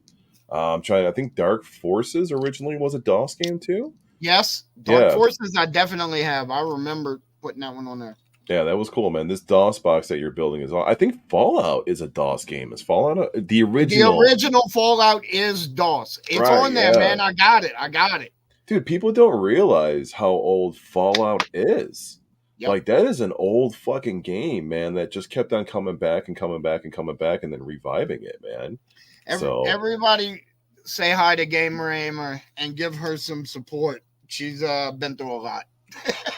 I'm trying. I think Dark Forces originally was a DOS game too. Yes, Dark Yeah, Forces. I definitely have. I remember putting that one on there. yeah, that was cool, man. This DOS box that you're building is. I think Fallout is a DOS game. Is Fallout the The original? original Fallout is DOS. It's Right. on there, Yeah, man. I got it. I got it. dude. People don't realize how old Fallout is. Yep. Like that is an old fucking game, man. That just kept on coming back and coming back and coming back, and then reviving it, man. So Everybody say hi to Gamer Aimer and give her some support. She's been through a lot.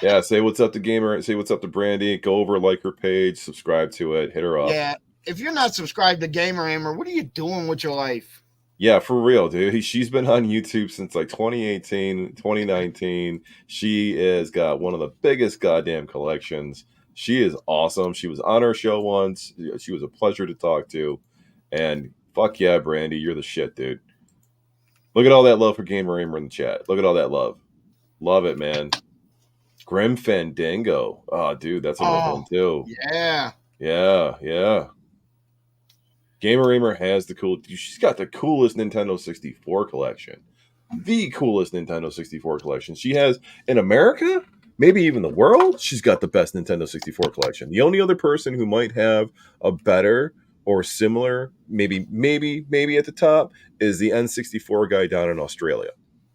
yeah, say what's up to Gamer. Say what's up to Brandy. Go over, like her page, subscribe to it, hit her up. Yeah. If you're not subscribed to Gamer Aimer, what are you doing with your life? Yeah, for real, dude. She's been on YouTube since like 2018, 2019. She has got one of the biggest goddamn collections. She is awesome. She was on our show once. She was a pleasure to talk to. And fuck yeah, Brandy, you're the shit, dude. Look at all that love for Gamer Aimer in the chat. Look at all that love. Love it, man. Grim Fandango. Oh, dude, that's another one too. Yeah. Yeah, yeah. Gamer Aimer has the cool. She's got the coolest Nintendo 64 collection. The coolest Nintendo 64 collection. She has in America, maybe even the world. She's got the best Nintendo 64 collection. The only other person who might have a better or similar, maybe at the top, is the N64 guy down in Australia.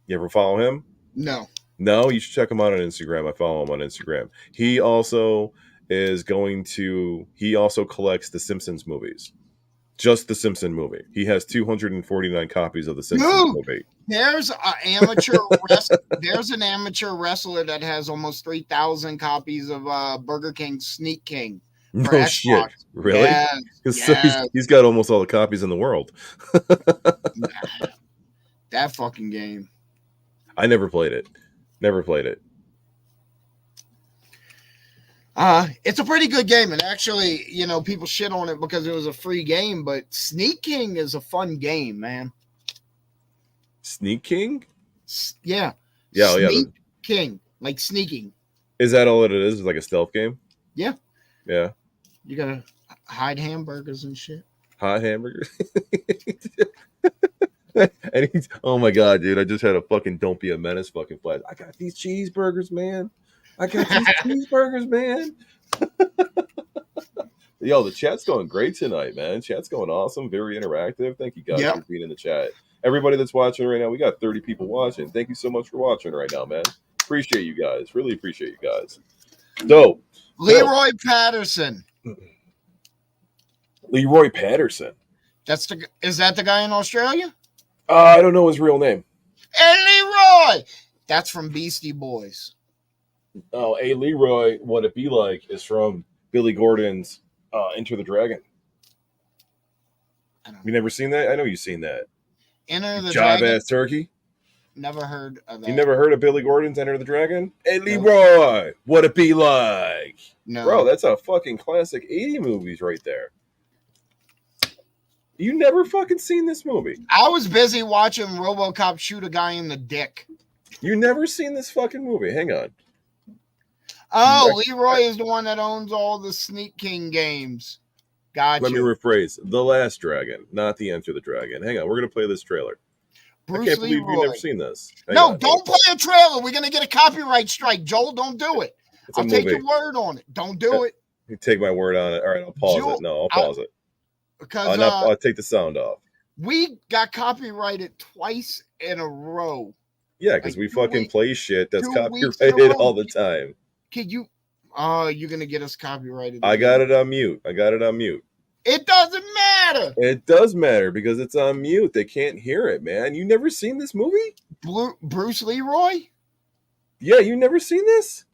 You ever follow him? No. No, you should check him out on Instagram. I follow him on Instagram. He also he also collects the Simpsons movies. Just the Simpson movie. He has 249 copies of the Simpsons movie. There's an amateur wrestler that has almost 3,000 copies of Burger King Sneak King. No Xbox. shit. Really? Yes, yes. He's got almost all the copies in the world. That fucking game. I never played it. Never played it. It's a pretty good game, and actually, people shit on it because it was a free game, but Sneak King is a fun game, man. Sneak King? Yeah. Yeah, Sneak King, like sneaking. Is that all it is? Is like a stealth game? Yeah. Yeah. You gotta hide hamburgers and shit. Hot hamburgers? And oh my god, dude! I just had a fucking "Don't Be a Menace" fucking flash. I got these cheeseburgers, man. I got these cheeseburgers, man. Yo, the chat's going great tonight, man. Chat's going awesome, very interactive. Thank you guys for being in the chat. Everybody that's watching right now, we got 30 people watching. Thank you so much for watching right now, man. Appreciate you guys. Really appreciate you guys. So, Leroy Patterson. Leroy Patterson. Is that the guy in Australia? I don't know his real name. Hey, Leroy! That's from Beastie Boys. Oh, hey, Leroy, What It Be Like is from Billy Gordon's Enter the Dragon. You never seen that? I know you've seen that. Enter the Dragon? Jive-ass turkey? Never heard of that. You never heard of Billy Gordon's Enter the Dragon? Hey, Leroy, What It Be Like? No. Bro, that's a fucking classic 80 movies right there. You never fucking seen this movie? I was busy watching RoboCop shoot a guy in the dick. You never seen this fucking movie? Hang on. Oh, Leroy is the one that owns all the Sneak King games. Gotcha. Let me rephrase. The Last Dragon, not the Enter the Dragon. Hang on, we're going to play this trailer. I can't believe you've never seen this. Don't play a trailer. We're going to get a copyright strike, Joel. Don't do it. I'll take your word on it. Don't do it. You take my word on it. All right, I'll pause it. No, I'll pause it. Because I'll take the sound off. We got copyrighted twice in a row Yeah, because Like we fucking play shit that's 2 weeks in a copyrighted row. all the time. Could you? Oh, you're gonna get us copyrighted I got again. it on mute. I got it on mute. It doesn't matter. It does matter because it's on mute. They can't hear it, man. You never seen this movie? Bruce Leroy? Yeah, you never seen this?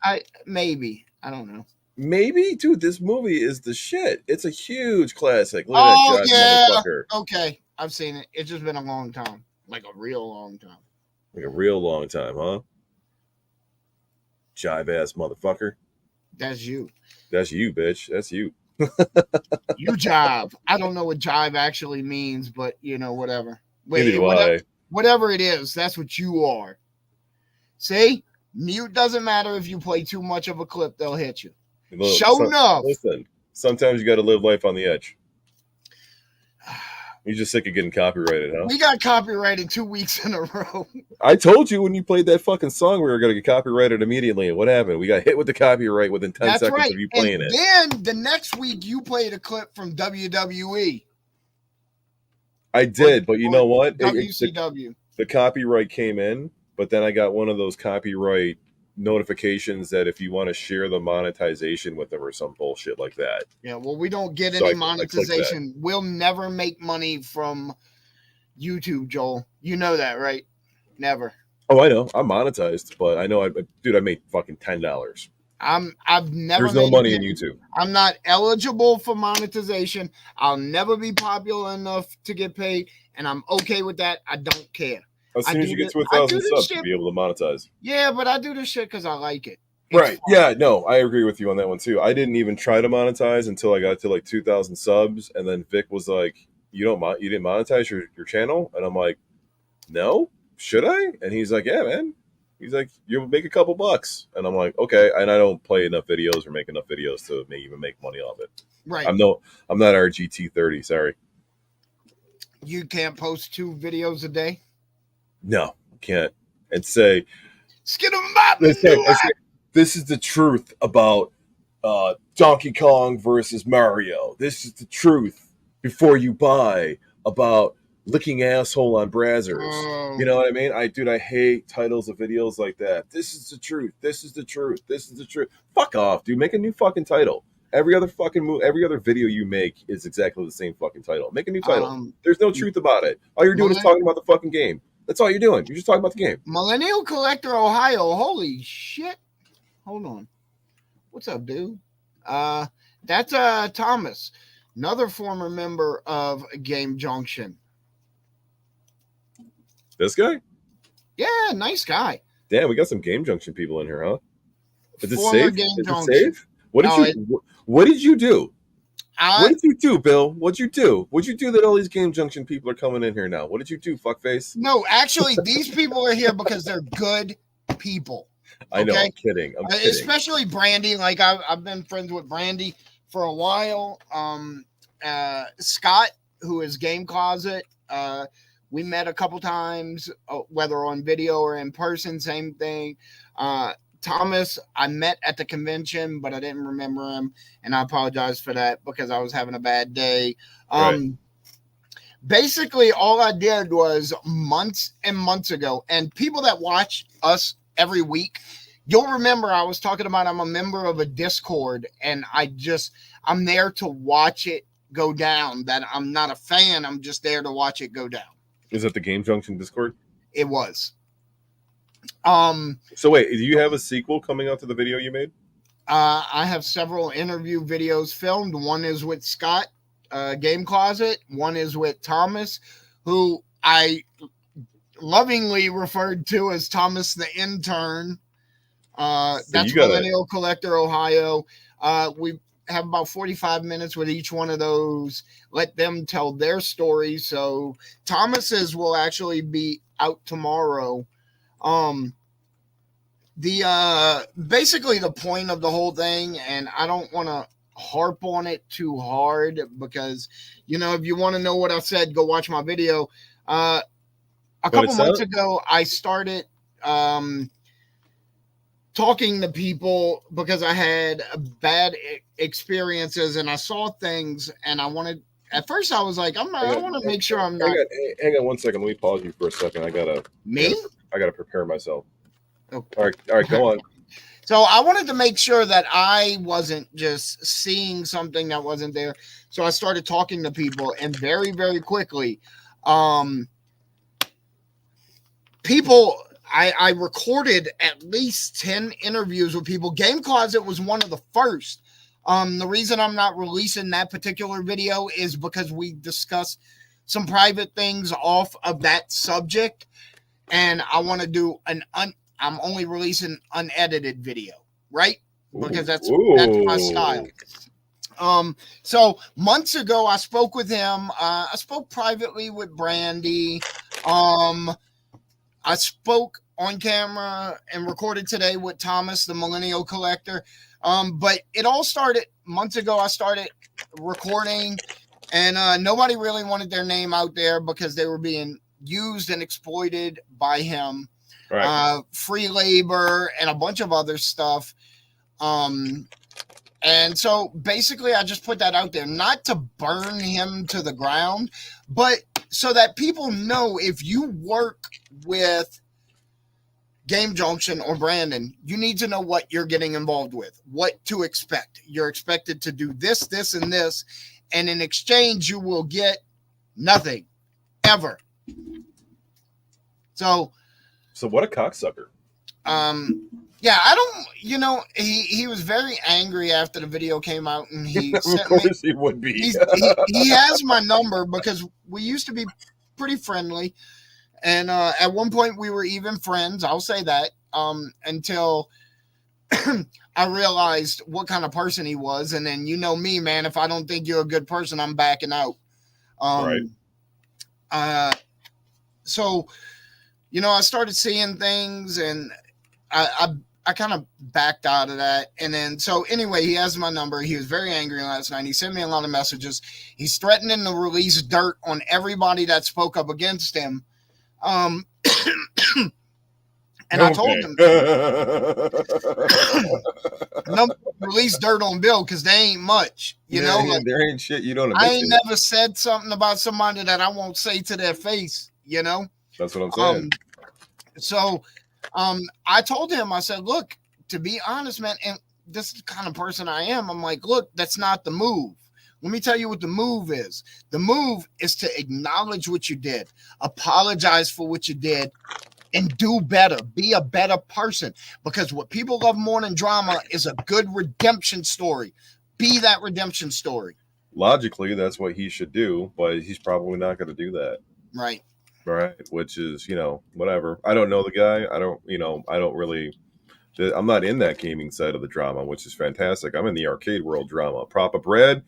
Maybe. I don't know. Maybe, dude. This movie is the shit. It's a huge classic. Look at that Oh jive yeah. motherfucker. Okay, I've seen it. It's just been a long time, like a real long time. Like a real long time, huh? Jive ass motherfucker. That's you. That's you, bitch. That's you. You jive. I don't know what jive actually means, but whatever. Neither do Whatever, I. whatever it is, that's what you are. See, mute doesn't matter if you play too much of a clip; they'll hit you. Show enough. Listen, sometimes you got to live life on the edge. You're just sick of getting copyrighted, huh? We got copyrighted 2 weeks in a row. I told you when you played that fucking song we were going to get copyrighted immediately. And what happened? We got hit with the copyright within 10 seconds of you playing it. Then the next week you played a clip from WWE. I did, but you know what? WCW. The copyright came in, but then I got one of those copyright notifications that if you want to share the monetization with them or some bullshit like that. Yeah, well, we don't get any monetization. We'll never make money from YouTube, Joel. You know that, right? Never. Oh, I know. I'm monetized, but I know, I made fucking $10. I've never. There's no money in YouTube. I'm not eligible for monetization. I'll never be popular enough to get paid, and I'm okay with that. I don't care. As soon as you get to 1,000 subs, you'll be able to monetize. Yeah, but I do this shit because I like it. Right. Yeah, no, I agree with you on that one too. I didn't even try to monetize until I got to like 2,000 subs, and then Vic was like, you didn't monetize your channel? And I'm like, no, should I? And he's like, yeah, man. He's like, you'll make a couple bucks. And I'm like, okay. And I don't play enough videos or make enough videos to even make money off it. Right. I'm not RGT30, sorry. You can't post 2 videos a day? No, can't. And say, this is the truth about Donkey Kong versus Mario. This is the truth before you buy about licking asshole on Brazzers. You know what I mean? I hate titles of videos like that. This is the truth. This is the truth. This is the truth. Fuck off, dude. Make a new fucking title. Every other video you make is exactly the same fucking title. Make a new title. There's no truth about it. All you're doing is talking about the fucking game. That's all you're doing. You're just talking about the game. Millennial Collector Ohio. Holy shit. Hold on. What's up, dude? That's Thomas, another former member of Game Junction. This guy? Yeah, nice guy. Damn, we got some Game Junction people in here, huh? Is it safe? Is it safe? What did you do? What did you do, Bill? What'd you do? What'd you do that all these Game Junction people are coming in here now? What did you do, fuckface? No, actually, these people are here because they're good people. I know, I'm kidding. Especially Brandy. Like I've been friends with Brandy for a while. Scott, who is Game Closet, we met a couple times, whether on video or in person, same thing. Thomas, I met at the convention, but I didn't remember him, and I apologize for that because I was having a bad day. Right. Basically, all I did was months and months ago, and people that watch us every week, you'll remember I was talking about I'm a member of a Discord, and I'm there to watch it go down. That I'm not a fan, I'm just there to watch it go down. Is that the Game Junction Discord? It was. So wait, do you have a sequel coming out to the video you made? I have several interview videos filmed. One is with Scott, Game Closet. One is with Thomas, who I lovingly referred to as Thomas the Intern. That's Millennial Collector Ohio. We have about 45 minutes with each one of those. Let them tell their story. So Thomas's will actually be out tomorrow. Basically the point of the whole thing, and I don't want to harp on it too hard because, if you want to know what I said, go watch my video. A couple months ago, I started talking to people because I had bad experiences and I saw things, and at first I was like, I want to make sure I'm not. Hang on 1 second. Let me pause you for a second. I gotta I got to prepare myself. Okay. All right, go on. So I wanted to make sure that I wasn't just seeing something that wasn't there. So I started talking to people, and very, very quickly, um, people. I recorded at least 10 interviews with people. Game Closet was one of the first. The reason I'm not releasing that particular video is because we discussed some private things off of that subject, and I want to do I'm only releasing unedited video, right? Because that's my style. So months ago I spoke with him. I spoke privately with Brandy. I spoke on camera and recorded today with Thomas, the Millennial Collector. But it all started months ago. I started recording, and nobody really wanted their name out there because they were being used and exploited by him. Right. Free labor and a bunch of other stuff. And so basically I just put that out there, not to burn him to the ground, but so that people know if you work with Game Junction or Brandon, you need to know what you're getting involved with, what to expect. You're expected to do this, this, and this, and in exchange you will get nothing, ever. So what a cocksucker. Yeah, I don't, he was very angry after the video came out, and he of course he would be. he has my number because we used to be pretty friendly, and at one point we were even friends. I'll say that, until I realized what kind of person he was, and then me, man. If I don't think you're a good person, I'm backing out. Right. So, I started seeing things, and I kind of backed out of that. And then, so anyway, he has my number. He was very angry last night. He sent me a lot of messages. He's threatening to release dirt on everybody that spoke up against him. And I told him, no, release dirt on Bill because they ain't much, like, there ain't shit you don't. I ain't never said something about somebody that I won't say to their face, That's what I'm saying. So I told him, I said, look, to be honest, man, and this is the kind of person I am. I'm like, look, that's not the move. Let me tell you what the move is. The move is to acknowledge what you did, apologize for what you did, and do better. Be a better person. Because what people love more than drama is a good redemption story. Be that redemption story. Logically, that's what he should do, but he's probably not going to do that. Right. Right. Which is, whatever. I don't know the guy. I don't really, I'm not in that gaming side of the drama, which is fantastic. I'm in the arcade world drama. Papa Brad,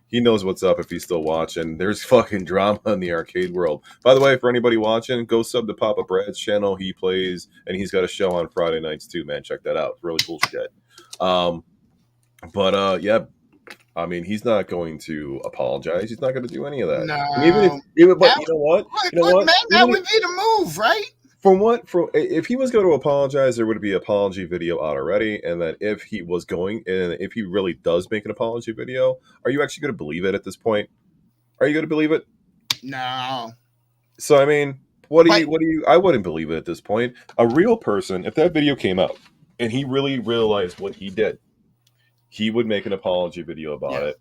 he knows what's up if he's still watching. There's fucking drama in the arcade world. By the way, for anybody watching, go sub to Papa Brad's channel. He plays, and he's got a show on Friday nights too, man. Check that out. It's really cool shit. Yeah, I mean, he's not going to apologize. He's not going to do any of that. No. But you know what? Man, that would be the move, right? If he was going to apologize, there would be an apology video out already. And that if he was going, and if he really does make an apology video, are you actually going to believe it at this point? Are you going to believe it? No. So, I mean, I wouldn't believe it at this point. A real person, if that video came out and he really realized what he did, he would make an apology video about it.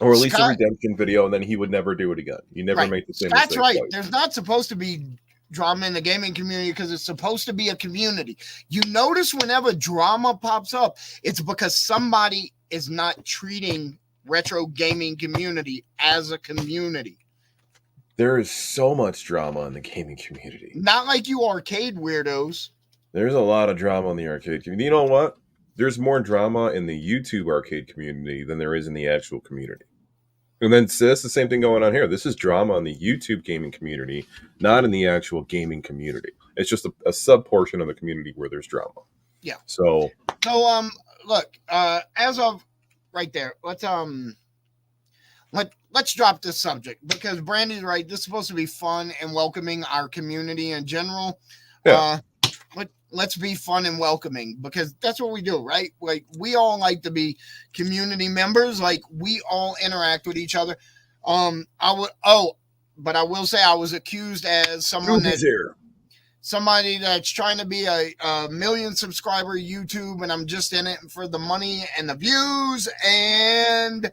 Or at least a redemption video, and then he would never do it again. You never make the same mistake. That's right. Twice. There's not supposed to be drama in the gaming community because it's supposed to be a community. You notice whenever drama pops up, it's because somebody is not treating retro gaming community as a community. There is so much drama in the gaming community. Not like you arcade weirdos. There's a lot of drama in the arcade community. You know what? There's more drama in the YouTube arcade community than there is in the actual community. And then so that's the same thing going on here. This is drama in the YouTube gaming community, not in the actual gaming community. It's just a sub portion of the community where there's drama. Yeah. So look, as of right there, let's drop this subject because Brandy's right. This is supposed to be fun and welcoming our community in general. Yeah. Let's be fun and welcoming because that's what we do, right? Like we all like to be community members. Like we all interact with each other. But I will say I was accused as someone somebody that's trying to be a million subscriber YouTube, and I'm just in it for the money and the views. And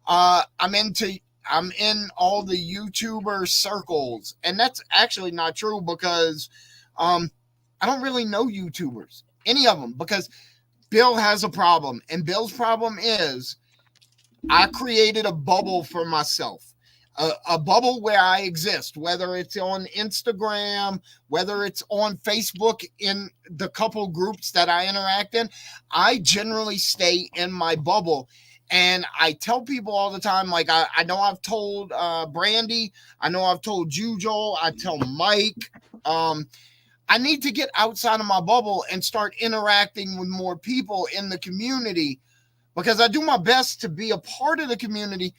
I'm in all the YouTuber circles, and that's actually not true because I don't really know YouTubers, any of them, because Bill has a problem, and Bill's problem is I created a bubble for myself, a bubble where I exist, whether it's on Instagram, whether it's on Facebook in the couple groups that I interact in. I generally stay in my bubble. And I tell people all the time, like I know I've told Brandy, I know I've told you, Joel, I tell Mike, I need to get outside of my bubble and start interacting with more people in the community, because I do my best to be a part of the community,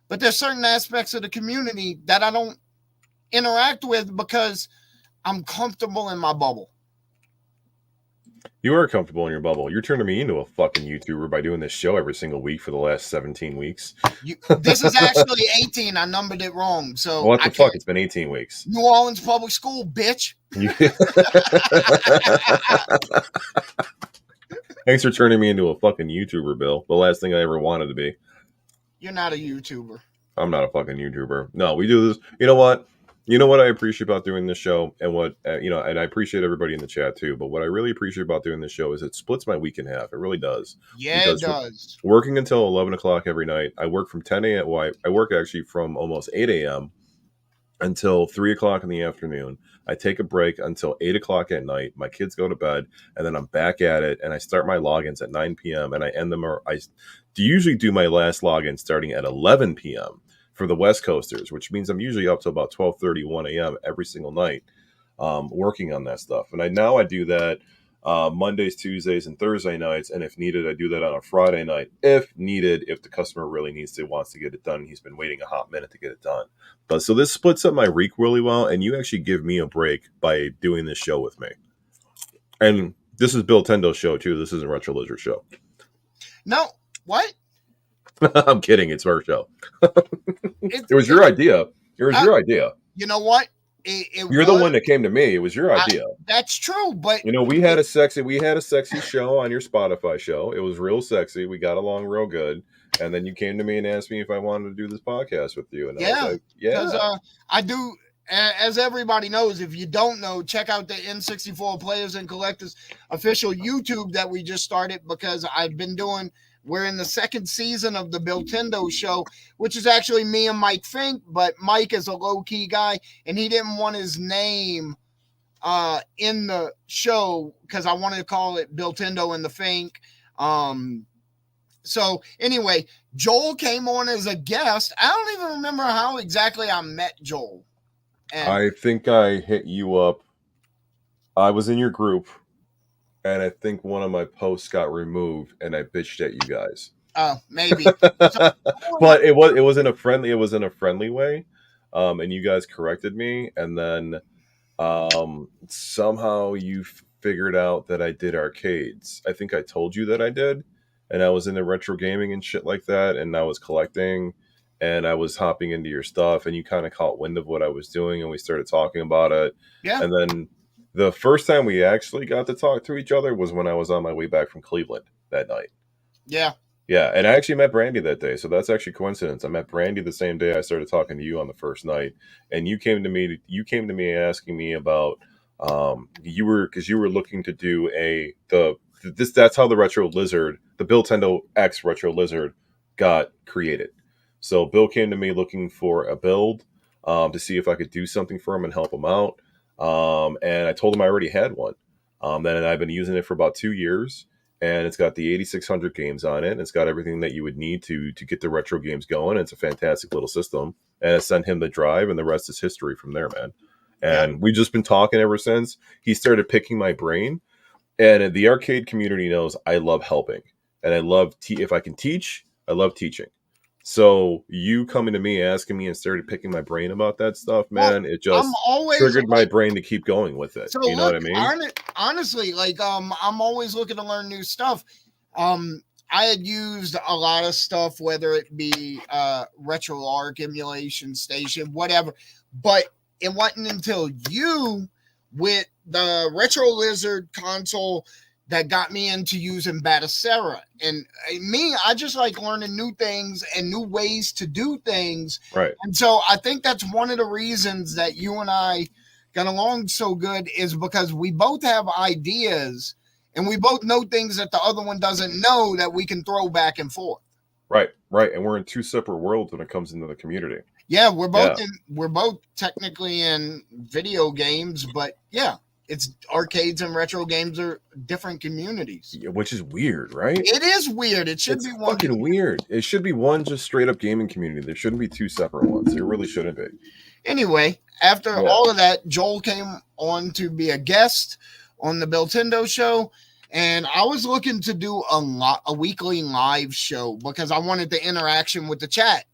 but there's certain aspects of the community that I don't interact with because I'm comfortable in my bubble. You are comfortable in your bubble. You're turning me into a fucking YouTuber by doing this show every single week for the last 17 weeks. This is actually 18. I numbered it wrong. So what the fuck? It's been 18 weeks. New Orleans Public School, bitch. Thanks for turning me into a fucking YouTuber, Bill. The last thing I ever wanted to be. You're not a YouTuber. I'm not a fucking YouTuber. No, we do this. You know what? You know what I appreciate about doing this show, and what and I appreciate everybody in the chat too. But what I really appreciate about doing this show is it splits my week in half. It really does. Yeah, because it does. Working until 11 o'clock every night. I work from 10 a.m. Well, I work actually from almost 8 a.m. until 3 o'clock in the afternoon. I take a break until 8 o'clock at night. My kids go to bed, and then I'm back at it, and I start my logins at 9 p.m. and I end them. I usually do my last login starting at 11 p.m. for the West Coasters, which means I'm usually up to about 12:30, 1 a.m. every single night working on that stuff. And I do that Mondays, Tuesdays, and Thursday nights, and if needed, I do that on a Friday night. If needed, if the customer really wants to get it done, he's been waiting a hot minute to get it done. But so this splits up my week really well, and you actually give me a break by doing this show with me. And this is Bill Tendo's show too. This isn't Retro Lizard show. No, what? I'm kidding. It's our show. It was your idea. It was your idea. You know what? You're the one that came to me. It was your idea. That's true, but we had a sexy show on your Spotify show. It was real sexy. We got along real good, and then you came to me and asked me if I wanted to do this podcast with you. And I was like, yeah, because I do. As everybody knows, if you don't know, check out the N64 Players and Collectors official YouTube that we just started, because I've been doing. We're in the second season of the Bill Tendo show, which is actually me and Mike Fink, but Mike is a low-key guy, and he didn't want his name in the show because I wanted to call it Bill Tendo and the Fink. So anyway, Joel came on as a guest. I don't even remember how exactly I met Joel. And I think I hit you up. I was in your group. And I think one of my posts got removed, and I bitched at you guys. Oh, maybe. But it was in a friendly way, and you guys corrected me, and then somehow you figured out that I did arcades. I think I told you that I did, and I was into retro gaming and shit like that, and I was collecting, and I was hopping into your stuff, and you kind of caught wind of what I was doing, and we started talking about it. Yeah. And then the first time we actually got to talk to each other was when I was on my way back from Cleveland that night. Yeah. Yeah, and I actually met Brandy that day, so that's actually coincidence. I met Brandy the same day I started talking to you on the first night, and you came to me asking me about you were looking to do that's how the Retro Lizard, the Bill Tendo X Retro Lizard got created. So Bill came to me looking for a build to see if I could do something for him and help him out. And I told him I already had one. Then I've been using it for about 2 years, and it's got the 8600 games on it. It's got everything that you would need to get the retro games going. It's a fantastic little system, and I sent him the drive, and the rest is history from there, man. And we've just been talking ever since. He started picking my brain, and the arcade community knows I love helping, and I love if I can teach, I love teaching. So you coming to me, asking me, and started picking my brain about that stuff, man. It just triggered my brain to keep going with it. So you know what I mean? Honestly, I'm always looking to learn new stuff. I had used a lot of stuff, whether it be RetroArch, Emulation Station, whatever. But it wasn't until you with the Retro Lizard console that got me into using Batacera. And me, I just like learning new things and new ways to do things. Right. And so I think that's one of the reasons that you and I got along so good is because we both have ideas and we both know things that the other one doesn't know that we can throw back and forth. Right. And we're in two separate worlds when it comes into the community. Yeah, we're both technically in video games, but yeah, it's arcades and retro games are different communities. Yeah, which is weird, right? It is weird. It should be one. Fucking weird. It should be one just straight up gaming community. There shouldn't be two separate ones. There really shouldn't be. Anyway, after all of that, Joel came on to be a guest on the Biltendo show. And I was looking to do a weekly live show because I wanted the interaction with the chat.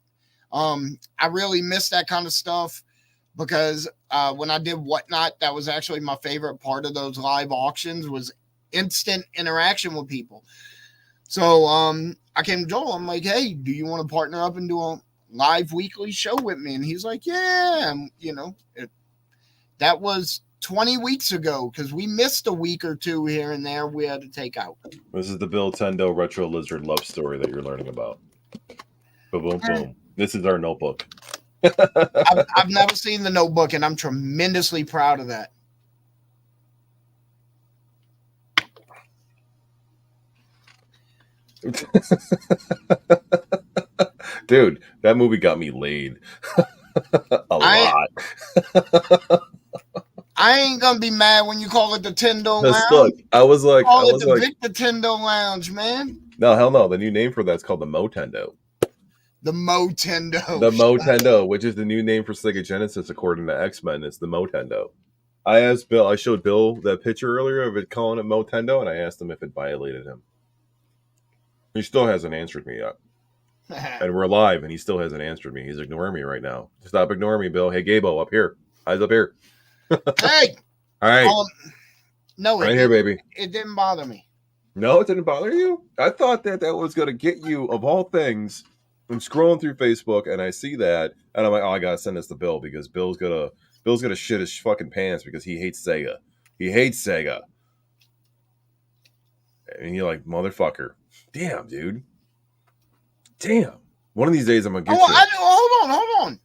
I really miss that kind of stuff because when I did Whatnot, that was actually my favorite part of those live auctions was instant interaction with people. So I came to Joel. I'm like, hey, do you want to partner up and do a live weekly show with me? And he's like, yeah. And, that was 20 weeks ago because we missed a week or two here and there we had to take out. This is the Biltendo Retro Lizard love story that you're learning about. Boom, boom, boom. This is our notebook. I've never seen the notebook, and I'm tremendously proud of that. Dude, that movie got me laid. a lot. I ain't gonna be mad when you call it the Tendo Lounge. Look, I was like, the Tendo Lounge, man. No, hell no. The new name for that's called the Motendo. The Motendo. The Motendo, which is the new name for Sega Genesis according to X-Men. It's the Motendo. I showed Bill that picture earlier of it calling it Motendo, and I asked him if it violated him. He still hasn't answered me yet. And we're live, and he still hasn't answered me. He's ignoring me right now. Stop ignoring me, Bill. Hey, Gabo, up here. Eyes up here. Hey. All right. No, right here, baby. It didn't bother me. No, it didn't bother you? I thought that was going to get you, of all things. I'm scrolling through Facebook, and I see that, and I'm like, oh, I got to send this to Bill, because Bill's gonna shit his fucking pants because he hates Sega. He hates Sega. And you're like, motherfucker. Damn, dude. Damn. One of these days I'm gonna get you. Hold on.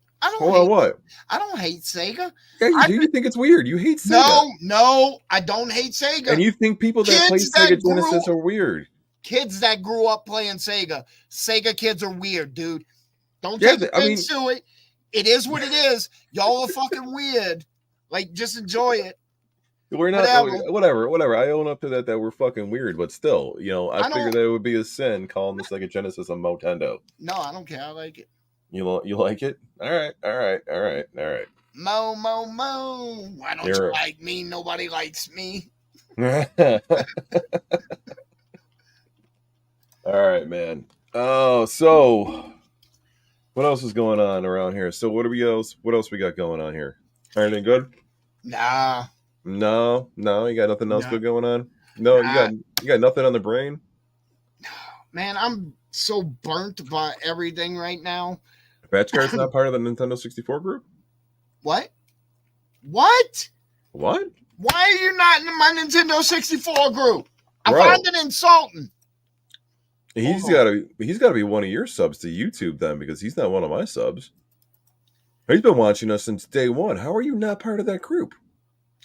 I don't hate Sega. Yeah, you do. You think it's weird. You hate Sega. No, I don't hate Sega. And you think people that play Sega Genesis are weird. Kids that grew up playing Sega kids are weird, dude. Don't take offense to it. It is what it is. Y'all are fucking weird. Like, just enjoy it. We're not whatever. I own up to that we're fucking weird, but still, I figured that it would be a sin calling the Sega Genesis a Motendo. No, I don't care. I like it. You like it? All right. Mo. Why don't you like me? Nobody likes me. All right, man. Oh, so what else is going on around here? So what else we got going on here? Anything good? Nah. No, you got nothing else good going on? No, you got nothing on the brain? Man, I'm so burnt by everything right now. Batchcard's not part of the Nintendo 64 group? What? What? Why are you not in my Nintendo 64 group? I find it insulting. He's got to be one of your subs to YouTube then, because he's not one of my subs. He's been watching us since day one. How are you not part of that group?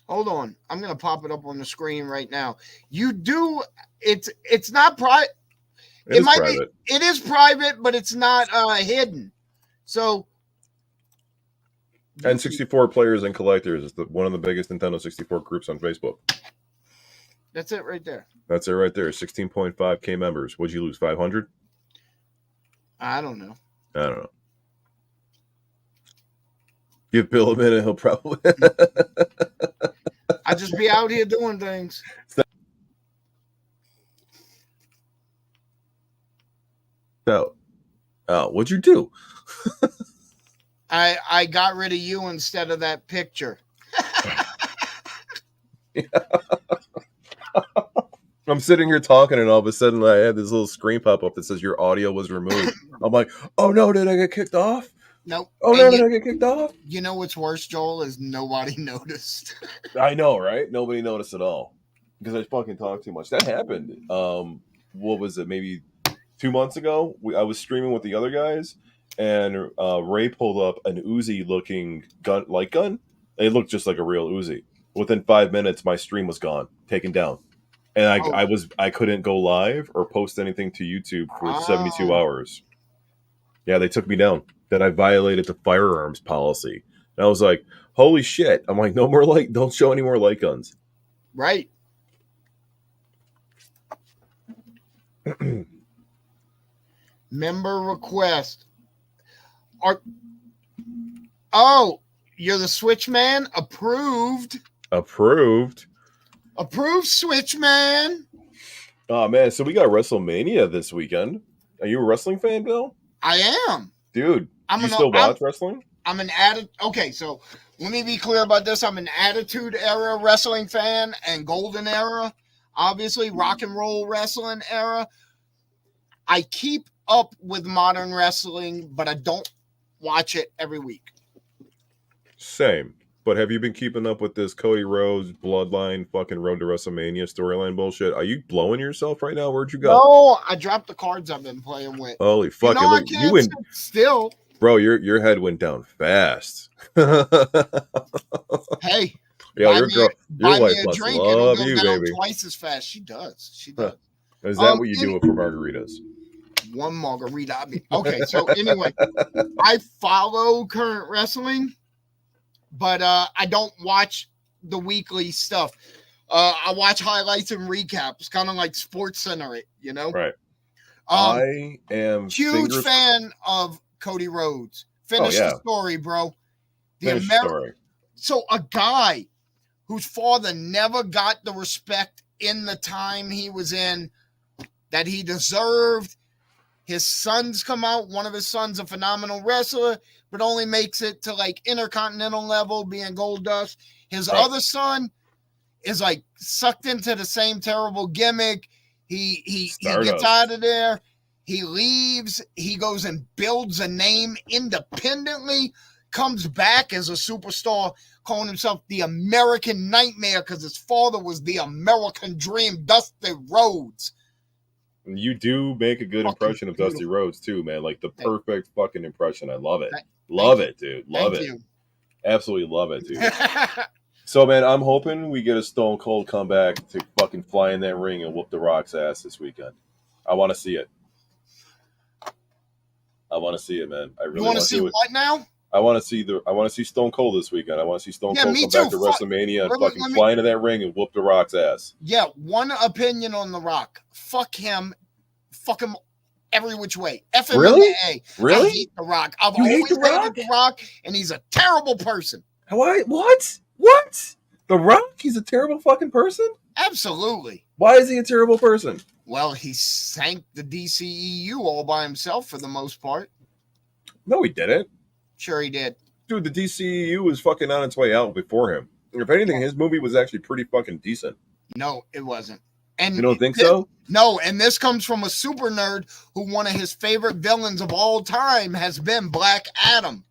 Hold on. I'm going to pop it up on the screen right now. You do. It's not private. It might private. It is private, but it's not hidden. So. N64 players and collectors is one of the biggest Nintendo 64 groups on Facebook. That's it right there. That's it right there. 16.5K members. What'd you lose? 500? I don't know. Give Bill a minute. He'll probably. I just be out here doing things. So, what'd you do? I got rid of you instead of that picture. I'm sitting here talking, and all of a sudden I had this little screen pop up that says your audio was removed. I'm like, oh no, did I get kicked off? Nope. Oh, And no, no, get kicked off. you know what's worse, Joel, is nobody noticed. I know, right? Nobody noticed at all because I fucking talk too much. That happened. What was it? Maybe 2 months ago. I was streaming with the other guys, and Ray pulled up an Uzi looking light gun. It looked just like a real Uzi. Within 5 minutes, my stream was gone, taken down, and Oh, I couldn't go live or post anything to YouTube for 72 oh, hours. Yeah, they took me down. That I violated the firearms policy. And I was like, holy shit. I'm like, no more light. Don't show any more light guns. right. Member request. Are you're the Switch Man? Approved. Approved. Approved, Switch Man. Oh, man. So we got WrestleMania this weekend. Are you a wrestling fan, Bill? I am. Dude, do you still watch wrestling? I'm an okay, so let me be clear about this. I'm an Attitude Era wrestling fan and Golden Era, obviously rock and roll wrestling era. I keep up with modern wrestling, but I don't watch it every week. Same. But have you been keeping up with this Cody Rhodes Bloodline fucking Road to WrestleMania storyline bullshit? Are you blowing yourself right now? Where'd you go? No, I dropped the cards I've been playing with. Holy fuck! I can't sit still. Bro, your head went down fast. Hey, your wife must drink, love you, baby. Twice as fast. She does. She does. Is that what you do for margaritas? One margarita. Okay, so anyway, I follow current wrestling, but I don't watch the weekly stuff. I watch highlights and recaps, kind of like Sports Center it, you know? Right. I am huge fan of Cody Rhodes. Finish the story, bro. Finish the story. So a guy whose father never got the respect in the time he was in that he deserved. His sons come out. One of his sons, a phenomenal wrestler, but only makes it to like intercontinental level, being Goldust. His other son is like sucked into the same terrible gimmick. He gets out of there. He leaves. He goes and builds a name independently. Comes back as a superstar, calling himself the American Nightmare because his father was the American Dream, Dusty Rhodes. You do make a good impression of Dusty Rhodes too, man. Like the perfect fucking impression. I love it. Love it, dude. Love it. Absolutely love it, dude. So, man, I'm hoping we get a Stone Cold comeback to fucking fly in that ring and whoop The Rock's ass this weekend. I want to see it. I want to see it, man. I really want to see what now? I want to see Stone Cold this weekend. I want to see Stone Cold come back to WrestleMania and fucking fly into that ring and whoop The Rock's ass. Yeah, one opinion on The Rock. Fuck him. Fuck him every which way. F him really? in the A. Really? I hate The Rock. I've always hated The Rock, and he's a terrible person. Why? What? What? The Rock? He's a terrible fucking person? Absolutely. Why is he a terrible person? Well, he sank the DCEU all by himself for the most part. No, he didn't. Sure he did. Dude, the DCEU was fucking on its way out before him. If anything, his movie was actually pretty fucking decent. No, it wasn't. And you don't think so? No, and this comes from a super nerd who one of his favorite villains of all time has been Black Adam.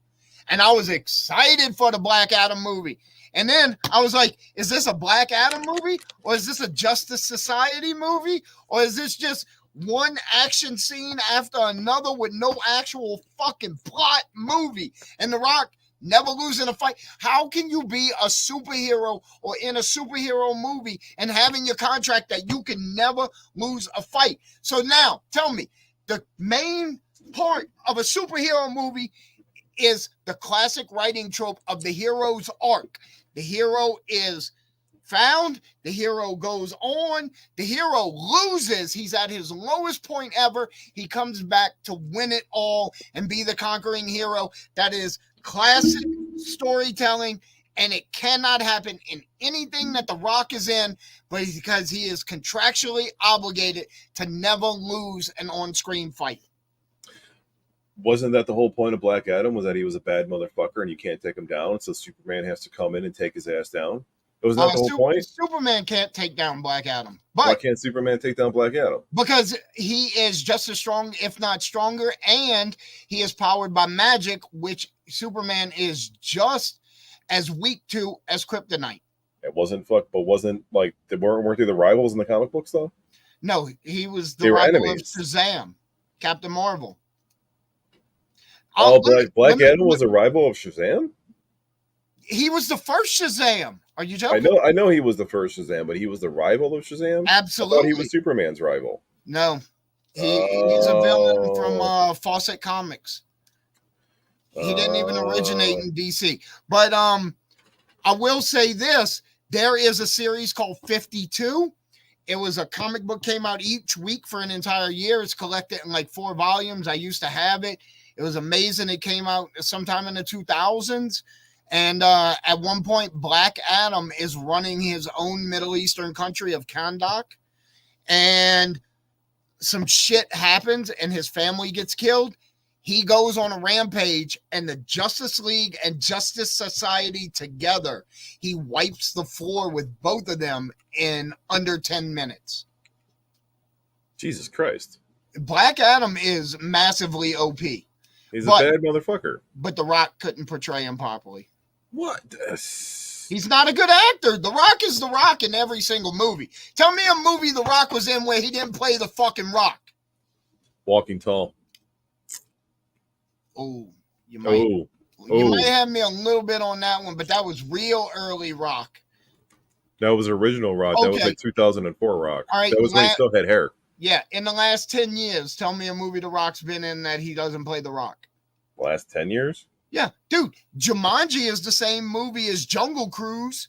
And I was excited for the Black Adam movie. And then I was like, is this a Black Adam movie? Or is this a Justice Society movie? Or is this just one action scene after another with no actual fucking plot movie? And The Rock never losing a fight. How can you be a superhero or in a superhero movie and having your contract that you can never lose a fight? So now, tell me, the main part of a superhero movie is the classic writing trope of the hero's arc. The hero is found, the hero goes on, the hero loses, he's at his lowest point ever, he comes back to win it all and be the conquering hero. That is classic storytelling, and it cannot happen in anything that The Rock is in, but because he is contractually obligated to never lose an on-screen fight. Wasn't that the whole point of Black Adam, was that he was a bad motherfucker and you can't take him down, so Superman has to come in and take his ass down? Wasn't that the whole point? Superman can't take down Black Adam. But why can't Superman take down Black Adam? Because he is just as strong, if not stronger, and he is powered by magic, which Superman is just as weak to as Kryptonite. It wasn't like weren't they the rivals in the comic books though? No, he was the They were rival of enemies. Shazam, Captain Marvel. Oh, Let Black me, Adam was a rival of Shazam? he was the first Shazam. Are you joking? I know he was the first Shazam, but he was the rival of Shazam? I thought he Absolutely. was Superman's rival. No, he's a villain from Oh. Fawcett Comics. He didn't even originate in DC. But I will say this: there is a series called 52. It was a comic book, came out each week for an entire year. It's collected in like 4 volumes. I used to have it. It was amazing. It came out sometime in the 2000s. And at one point, Black Adam is running his own Middle Eastern country of Kandak. And some shit happens and his family gets killed. He goes on a rampage, and the Justice League and Justice Society together, he wipes the floor with both of them in under 10 minutes. Jesus Christ. Black Adam is massively OP. He's a bad motherfucker. But The Rock couldn't portray him properly. What? He's not a good actor. The Rock is The Rock in every single movie. Tell me a movie The Rock was in where he didn't play the fucking Rock. Walking Tall. Oh, you might have me a little bit on that one, but that was real early Rock. That was original Rock. Okay. That was like 2004 Rock. All right, that was when he still had hair. Yeah, in the last 10 years, tell me a movie The Rock's been in that he doesn't play The Rock. Last 10 years? Yeah, dude, Jumanji is the same movie as Jungle Cruise.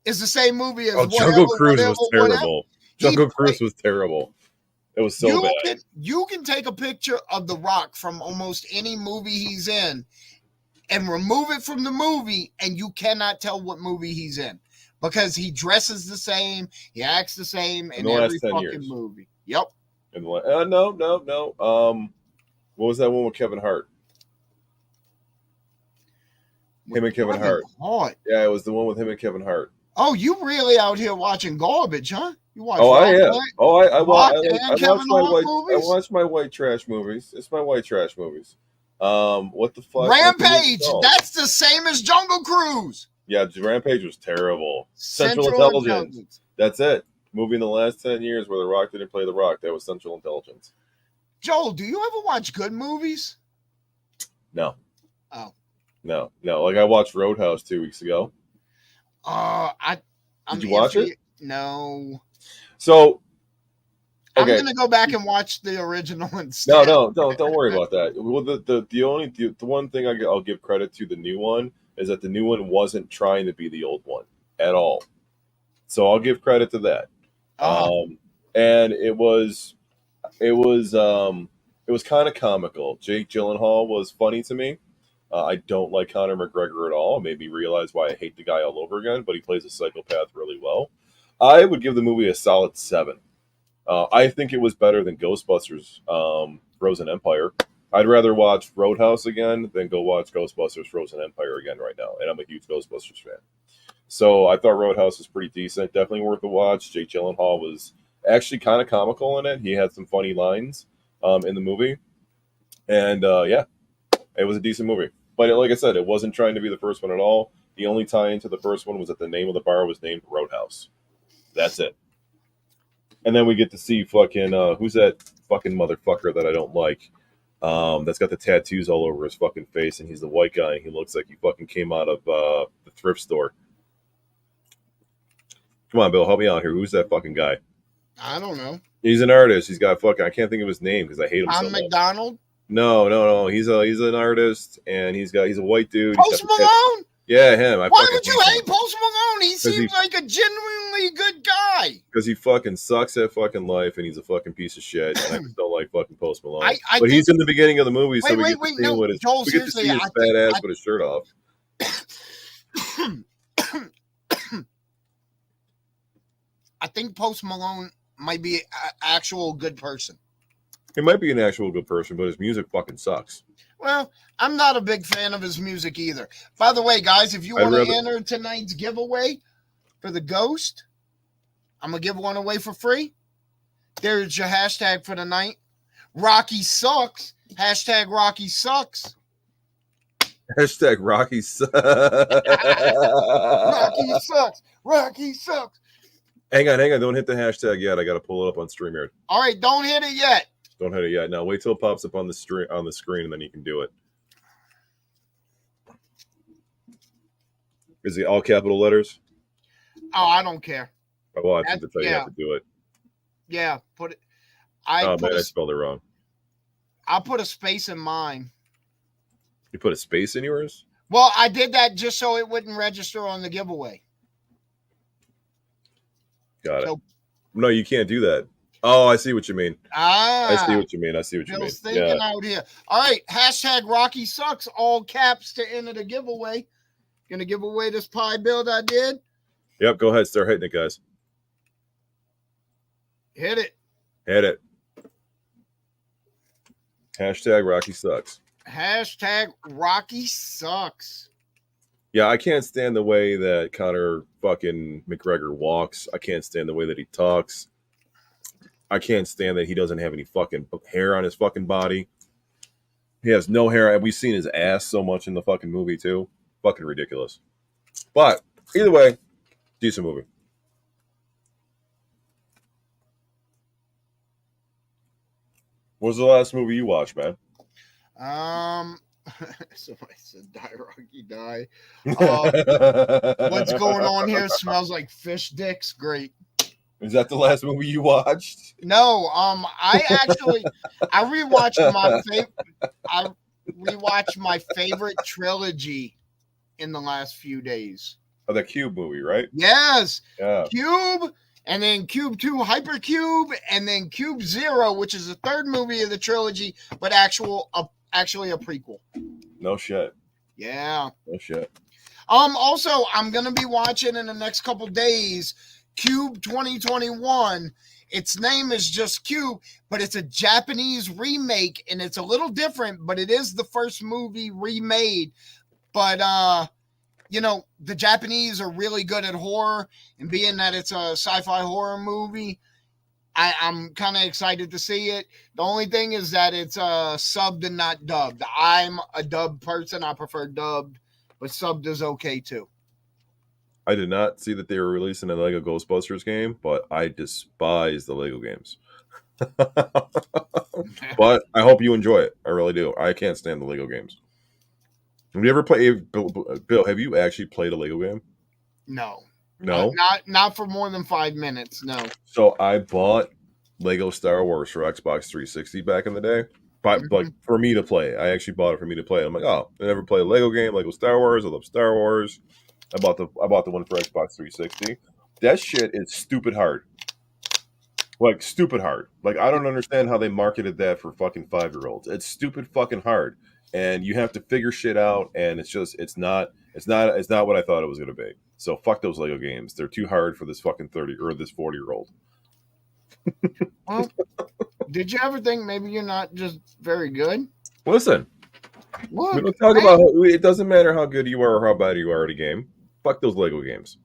Is the same movie as Jungle Cruise was terrible. Jungle Cruise was terrible. It was so bad. You can take a picture of The Rock from almost any movie he's in and remove it from the movie, and you cannot tell what movie he's in because he dresses the same, he acts the same in every fucking movie. Yep. No. What was that one with Kevin Hart? Him and Kevin Hart. Yeah, it was the one with him and Kevin Hart. Oh, you really out here watching garbage, huh? You watch I am. I watch my white trash movies. It's my white trash movies. What the fuck? Rampage. That's the same as Jungle Cruise. Yeah, Rampage was terrible. Central Intelligence. That's it. Movie in the last 10 years where The Rock didn't play The Rock. That was Central Intelligence. Joel, do you ever watch good movies? No. Oh. No. Like I watched Roadhouse 2 weeks ago. Did you watch it? No. So, okay. I'm gonna go back and watch the original instead. No, don't worry about that. Well, the one thing I'll give credit to the new one is that the new one wasn't trying to be the old one at all. So I'll give credit to that. And it was kind of comical. Jake Gyllenhaal was funny to me. I don't like Conor McGregor at all. It made me realize why I hate the guy all over again, but he plays a psychopath really well. I would give the movie a solid 7. I think it was better than Ghostbusters Frozen Empire. I'd rather watch Roadhouse again than go watch Ghostbusters Frozen Empire again right now, and I'm a huge Ghostbusters fan. So I thought Roadhouse was pretty decent, definitely worth a watch. Jake Gyllenhaal was actually kind of comical in it. He had some funny lines in the movie. And it was a decent movie. But like I said, it wasn't trying to be the first one at all. The only tie into the first one was that the name of the bar was named Roadhouse. That's it. And then we get to see fucking, who's that fucking motherfucker that I don't like? That's got the tattoos all over his fucking face, and he's the white guy, and he looks like he fucking came out of the thrift store. Come on, Bill, help me out here. Who's that fucking guy? I don't know. He's an artist. He's got fucking, I can't think of his name because I hate him so much. McDonald? No. He's an artist, and he's a white dude. Post Malone? Yeah, him. Why would you hate Post Malone? He seems like a genuinely good guy. Because he fucking sucks at fucking life, and he's a fucking piece of shit. And I just don't like fucking Post Malone. But he's in the beginning of the movie, so we get to see his fat ass with his shirt off. I think Post Malone might be an actual good person. He might be an actual good person, but his music fucking sucks. Well, I'm not a big fan of his music either. By the way, guys, if you want to enter tonight's giveaway for the Ghost, I'm going to give one away for free. There's your hashtag for the night. Rocky sucks. Hashtag Rocky sucks. Hashtag Rocky. Rocky sucks. Rocky sucks. Hang on. Don't hit the hashtag yet. I got to pull it up on StreamYard. All right, don't hit it yet. Don't hit it yet. Now wait till it pops up on the screen, and then you can do it. Is it all capital letters? Oh, I don't care. Well, I think that's how you have to do it. Yeah, put it. I spelled it wrong. I'll put a space in mine. You put a space in yours? Well, I did that just so it wouldn't register on the giveaway. Got it. No, you can't do that. Oh, I see what you mean. I see what you mean. Bill's thinking out here. All right, hashtag Rocky sucks, all caps to enter the giveaway. Gonna give away this pie build I did. Yep, go ahead. Start hitting it, guys. Hit it. Hit it. Hashtag Rocky sucks. Hashtag Rocky sucks. Yeah, I can't stand the way that Conor fucking McGregor walks. I can't stand the way that he talks. I can't stand that he doesn't have any fucking hair on his fucking body. He has no hair. We've seen his ass so much in the fucking movie, too. Fucking ridiculous. But, either way, decent movie. What was the last movie you watched, man? Somebody said die, Rocky, die. What's going on here? Smells like fish dicks. Great. Is that the last movie you watched? No, I rewatched my favorite trilogy in the last few days. Oh, the Cube movie, right? Yes. Yeah. Cube, and then Cube 2 Hypercube, and then Cube 0, which is the third movie of the trilogy, but actually a prequel. No shit. Yeah. No shit. Also, I'm gonna be watching in the next couple days Cube 2021. Its name is just Cube, but it's a Japanese remake, and it's a little different, but it is the first movie remade. But the Japanese are really good at horror, and being that it's a sci-fi horror movie, I'm kind of excited to see it. The only thing is that it's subbed and not dubbed. I'm a dubbed person. I prefer dubbed, but subbed is okay too. I did not see that they were releasing a Lego Ghostbusters game, but I despise the Lego games. But I hope you enjoy it. I really do. I can't stand the Lego games. Have you ever played, Bill, have you actually played a Lego game? No. No? Not for more than 5 minutes, no. So I bought Lego Star Wars for Xbox 360 back in the day. But like for me to play. I actually bought it for me to play. I'm like, oh, I never played a Lego game, Lego Star Wars. I love Star Wars. I bought the one for Xbox 360. That shit is stupid hard. Like stupid hard. Like I don't understand how they marketed that for fucking 5-year-olds. It's stupid fucking hard. And you have to figure shit out, and it's not what I thought it was gonna be. So fuck those Lego games. They're too hard for this fucking 30 or this 40-year-old. Well, did you ever think maybe you're not just very good? Listen, look, we don't talk about it. Doesn't matter how good you are or how bad you are at a game. Fuck those Lego games.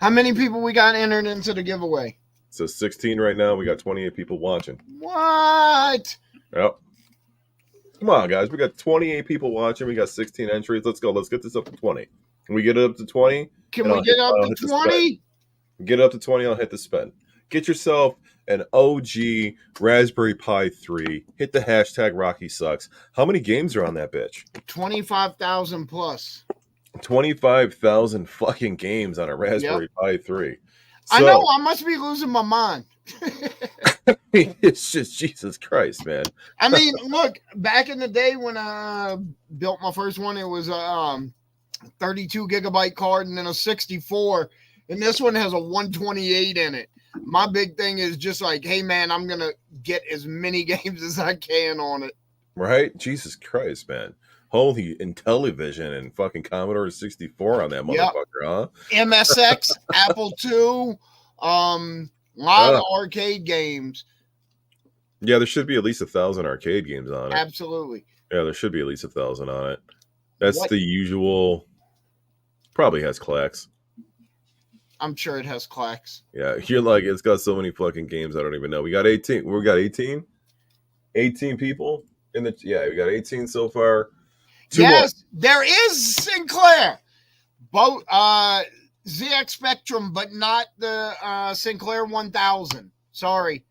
How many people we got entered into the giveaway? It says 16 right now. We got 28 people watching. What? Yep. Come on, guys. We got 28 people watching. We got 16 entries. Let's go. Let's get this up to 20. Can we get it up to 20? Can we get up to 20? Get it up to 20. I'll hit the spin. Get yourself an OG Raspberry Pi 3. Hit the hashtag Rocky Sucks. How many games are on that bitch? 25,000 plus. 25,000 fucking games on a Raspberry Pi 3. So, I know. I must be losing my mind. It's just Jesus Christ, man. I mean, look, back in the day when I built my first one, it was a 32 gigabyte card and then a 64, and this one has a 128 in it. My big thing is just like, hey man, I'm gonna get as many games as I can on it. Right? Jesus Christ, man. Holy Intellivision and fucking Commodore 64 on that motherfucker, huh? MSX, Apple II, lot of arcade games. Yeah, there should be at least 1,000 arcade games on it. Absolutely. Yeah, there should be at least 1,000 on it. That's the usual. Probably has clacks. I'm sure it has clacks. Yeah, you're like, it's got so many fucking games I don't even know. We got 18. We got 18? 18 people in the. Yeah, we got 18 so far. Two more. Yes, there is Sinclair. Both ZX Spectrum, but not the Sinclair 1000. Sorry.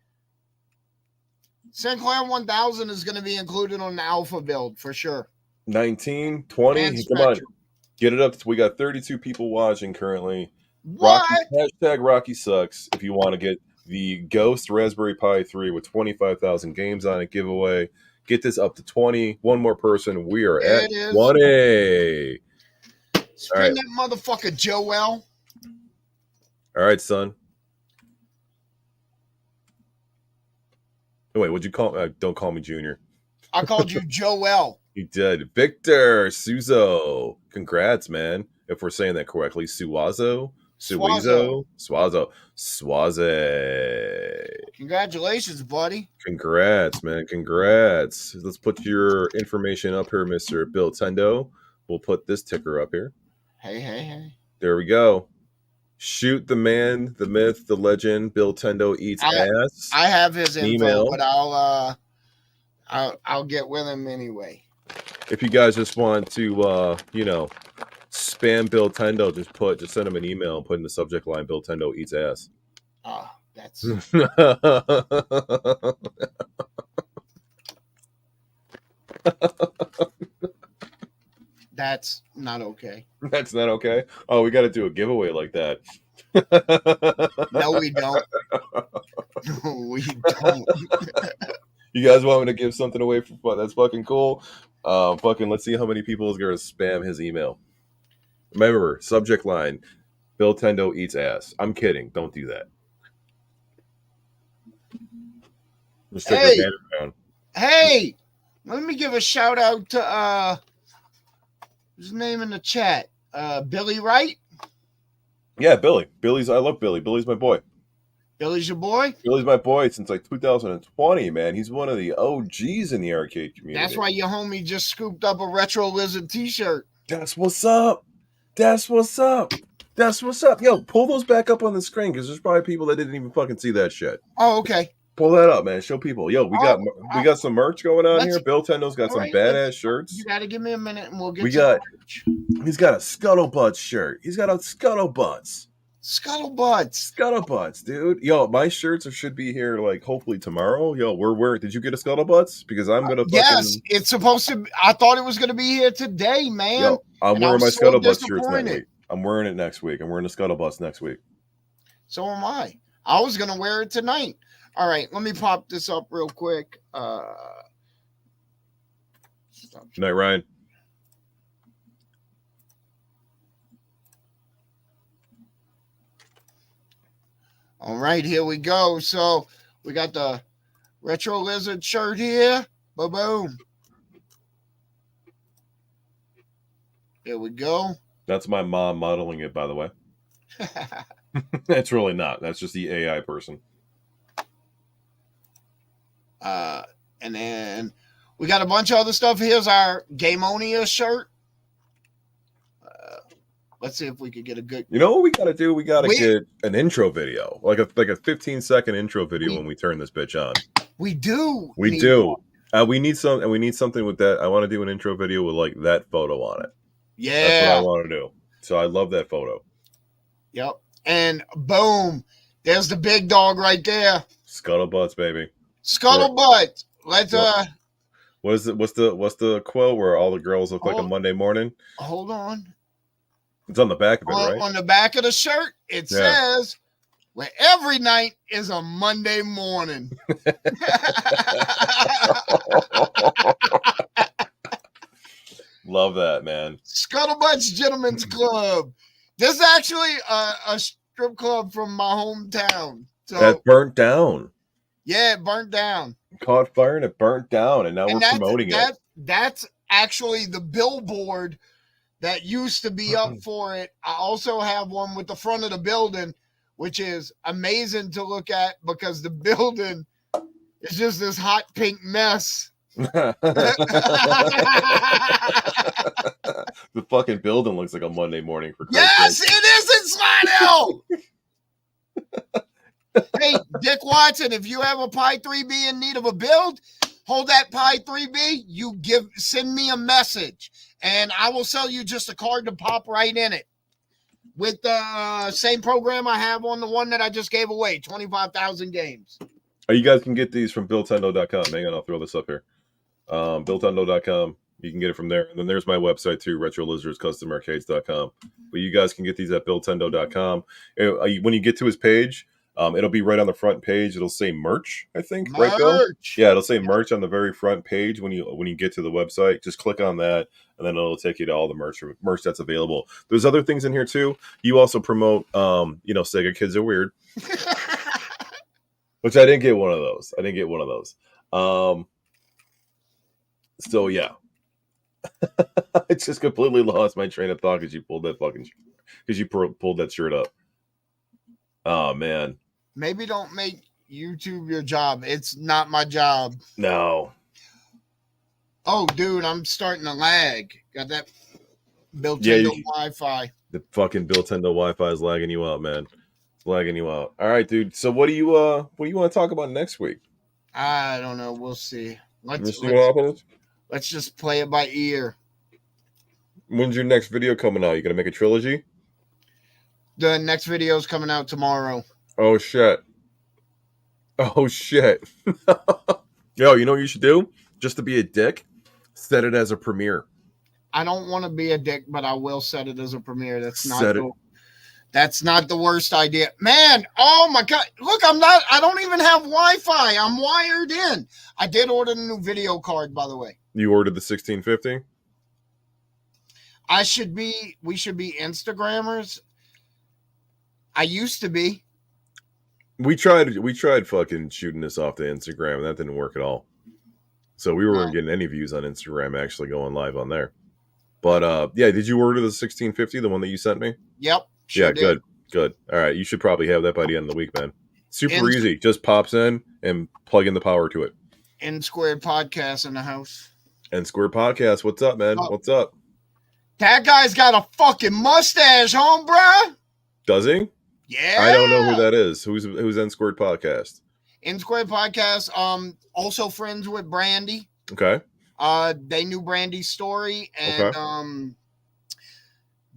Sinclair 1000 is going to be included on the Alpha build for sure. 19, 20. And Come on. Spectrum. Get it up. We got 32 people watching currently. What? Hashtag Rocky Sucks if you want to get the Ghost Raspberry Pi 3 with 25,000 games on it giveaway. Get this up to 20. One more person. We are There at it is. 20. Spin right. that motherfucker, Joel. All right, son. Oh, wait, what'd you call me? Don't call me Junior. I called you Joel. You did. Victor Suzo. Congrats, man. If we're saying that correctly. Suazo? Swazo. Swazo. Swaze. Congratulations, buddy. Congrats, man. Congrats. Let's put your information up here, Mr. Bill Tendo. We'll put this ticker up here. Hey. There we go. Shoot the man, the myth, the legend. Bill Tendo eats ass. I have his info, Email. but I'll get with him anyway. If you guys just want to, spam Bill Tendo, just send him an email and put in the subject line, Bill Tendo eats ass. That's that's not okay. That's not okay. Oh, we got to do a giveaway like that. No, we don't. No, we don't. You guys want me to give something away for fun? That's fucking cool. Let's see how many people is going to spam his email. Remember, subject line, Bill Tendo eats ass. I'm kidding. Don't do that. Just take your banner down. Hey, let me give a shout out to his name in the chat. Billy Wright. Yeah, Billy. I love Billy. Billy's my boy. Billy's your boy? Billy's my boy since like 2020, man. He's one of the OGs in the arcade community. That's why your homie just scooped up a Retro Lizard t-shirt. That's what's up. That's what's up. That's what's up. Yo, pull those back up on the screen because there's probably people that didn't even fucking see that shit. Oh, okay. Pull that up, man. Show people. Yo, we got some merch going on here. Bill Tendo's got some badass shirts. You got to give me a minute and we'll get merch. He's got a Scuttlebutts shirt. He's got a Scuttlebutts. Scuttlebutts, dude. Yo, my shirts should be here like hopefully tomorrow. Yo, we're did you get a Scuttlebutts? Because I'm gonna yes, it's supposed to. I thought it was gonna be here today, man. Yo, I'm wearing my Scuttlebutts shirts next week. I'm wearing it next week. I'm wearing the Scuttlebutts next week. So am I. I was gonna wear it tonight. All right, let me pop this up real quick. Night, Ryan. All right, here we go. So we got the Retro Lizard shirt here. Boom. Here we go. That's my mom modeling it, by the way. It's really not. That's just the AI person. And then we got a bunch of other stuff. Here's our Gameonia shirt. Let's see if we could get a good. You know what we got to do? We got to get an intro video, like a 15-second intro video when we turn this bitch on. We do. We need something with that. I want to do an intro video with like that photo on it. Yeah, that's what I want to do. So I love that photo. Yep. And boom, there's the big dog right there. Scuttlebutts, baby. Scuttlebutt. Let's What is it? What's the quote where all the girls look like a Monday morning? Hold on. It's on the back of it, right? On the back of the shirt, it says, "Where every night is a Monday morning." Love that, man. Scuttlebutt's Gentlemen's Club. This is actually a strip club from my hometown. So that burnt down. Yeah, it burnt down. Caught fire and it burnt down, and now we're promoting it. That's actually the billboard that used to be up for it. I also have one with the front of the building, which is amazing to look at because the building is just this hot pink mess. The fucking building looks like a Monday morning for Christ's sake. It is in Slidell. Hey, Dick Watson, if you have a Pi 3B in need of a build, hold that Pi 3B, send me a message, and I will sell you just a card to pop right in it with the same program I have on the one that I just gave away, 25,000 games. You guys can get these from BillTendo.com. Hang on, I'll throw this up here. BillTendo.com. You can get it from there. And then there's my website too, RetroLizardsCustomArcades.com. But you guys can get these at BillTendo.com. When you get to his page, it'll be right on the front page. It'll say merch, I think. Merch. Right, Bill? Yeah, it'll say merch on the very front page when you get to the website. Just click on that, and then it'll take you to all the merch that's available. There's other things in here too. You also promote, Sega Kids Are Weird. Which I didn't get one of those. So yeah. I just completely lost my train of thought because you pulled that shirt up. Oh man. Maybe don't make YouTube your job. It's not my job. No. Oh, dude, I'm starting to lag. Got that built-in Wi-Fi. The fucking built-in Wi-Fi is lagging you out, man. It's lagging you out. All right, dude. So what do you want to talk about next week? I don't know. We'll see. Let's see what happens. Let's just play it by ear. When's your next video coming out? You gonna make a trilogy? The next video is coming out tomorrow. Oh shit. Yo, you know what you should do? Just to be a dick, set it as a premiere. I don't want to be a dick, but I will set it as a premiere. That's not the worst idea. Man, oh my God. Look, I don't even have Wi-Fi. I'm wired in. I did order the new video card, by the way. You ordered the 1650? We should be Instagrammers. I used to be. We tried fucking shooting this off to Instagram, and that didn't work at all. So we weren't getting any views on Instagram actually going live on there. But yeah, did you order the 1650, the one that you sent me? Yep. Sure did. Good. All right, you should probably have that by the end of the week, man. Super easy. Just pops in and plug in the power to it. N Squared Podcast in the house. N Squared Podcast. What's up, man? What's up? That guy's got a fucking mustache, home, bruh. Does he? Yeah. I don't know who that is. Who's N Squared Podcast? N Squared Podcast. Also friends with Brandy. Okay. They knew Brandy's story, and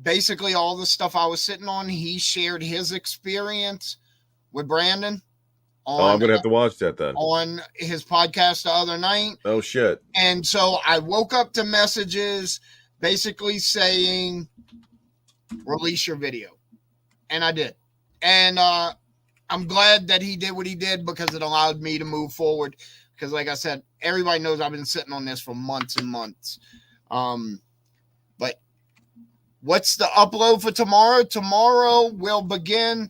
basically all the stuff I was sitting on, he shared his experience with Brandon. I'm gonna have to watch that then. On his podcast the other night. Oh shit. And so I woke up to messages basically saying, release your video. And I did. And I'm glad that he did what he did because it allowed me to move forward. Because like I said, everybody knows I've been sitting on this for months and months. But what's the upload for tomorrow? Tomorrow will begin.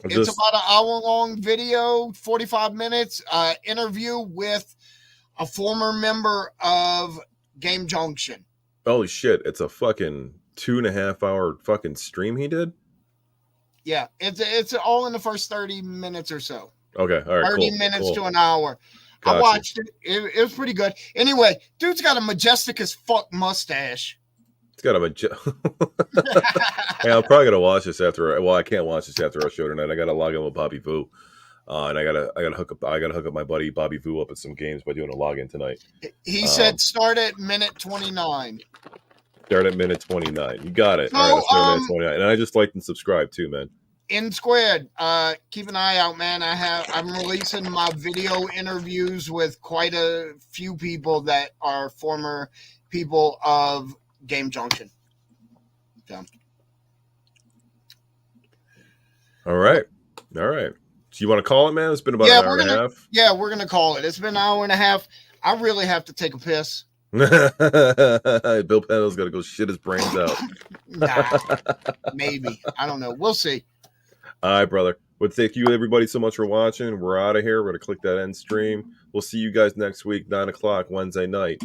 It's about an hour-long video, 45 minutes, interview with a former member of Game Junction. Holy shit, it's a fucking 2.5 hour fucking stream he did? Yeah, it's all in the first 30 minutes or so. Okay, all right, 30 minutes to an hour. Gotcha. I watched it. It was pretty good. Anyway, dude's got a majestic as fuck mustache. It's got a Hey, I'm probably gonna watch this after. Well, I can't watch this after our show tonight. I gotta log in with Bobby Vu, and I gotta hook up my buddy Bobby Vu up at some games by doing a login tonight. He said start at minute 29. Start at minute 29. You got it. All right, start at minute 29. And I just liked and subscribe too, man. N Squared. Keep an eye out, man. I'm releasing my video interviews with quite a few people that are former people of Game Junction. So. All right. So you want to call it, man? It's been about an hour and a half. Yeah, we're gonna call it. It's been an hour and a half. I really have to take a piss. Bill Pendel's got to go shit his brains out. Nah, maybe. I don't know. We'll see. All right, brother. Well, thank you, everybody, so much for watching. We're out of here. We're going to click that end stream. We'll see you guys next week, 9 o'clock, Wednesday night.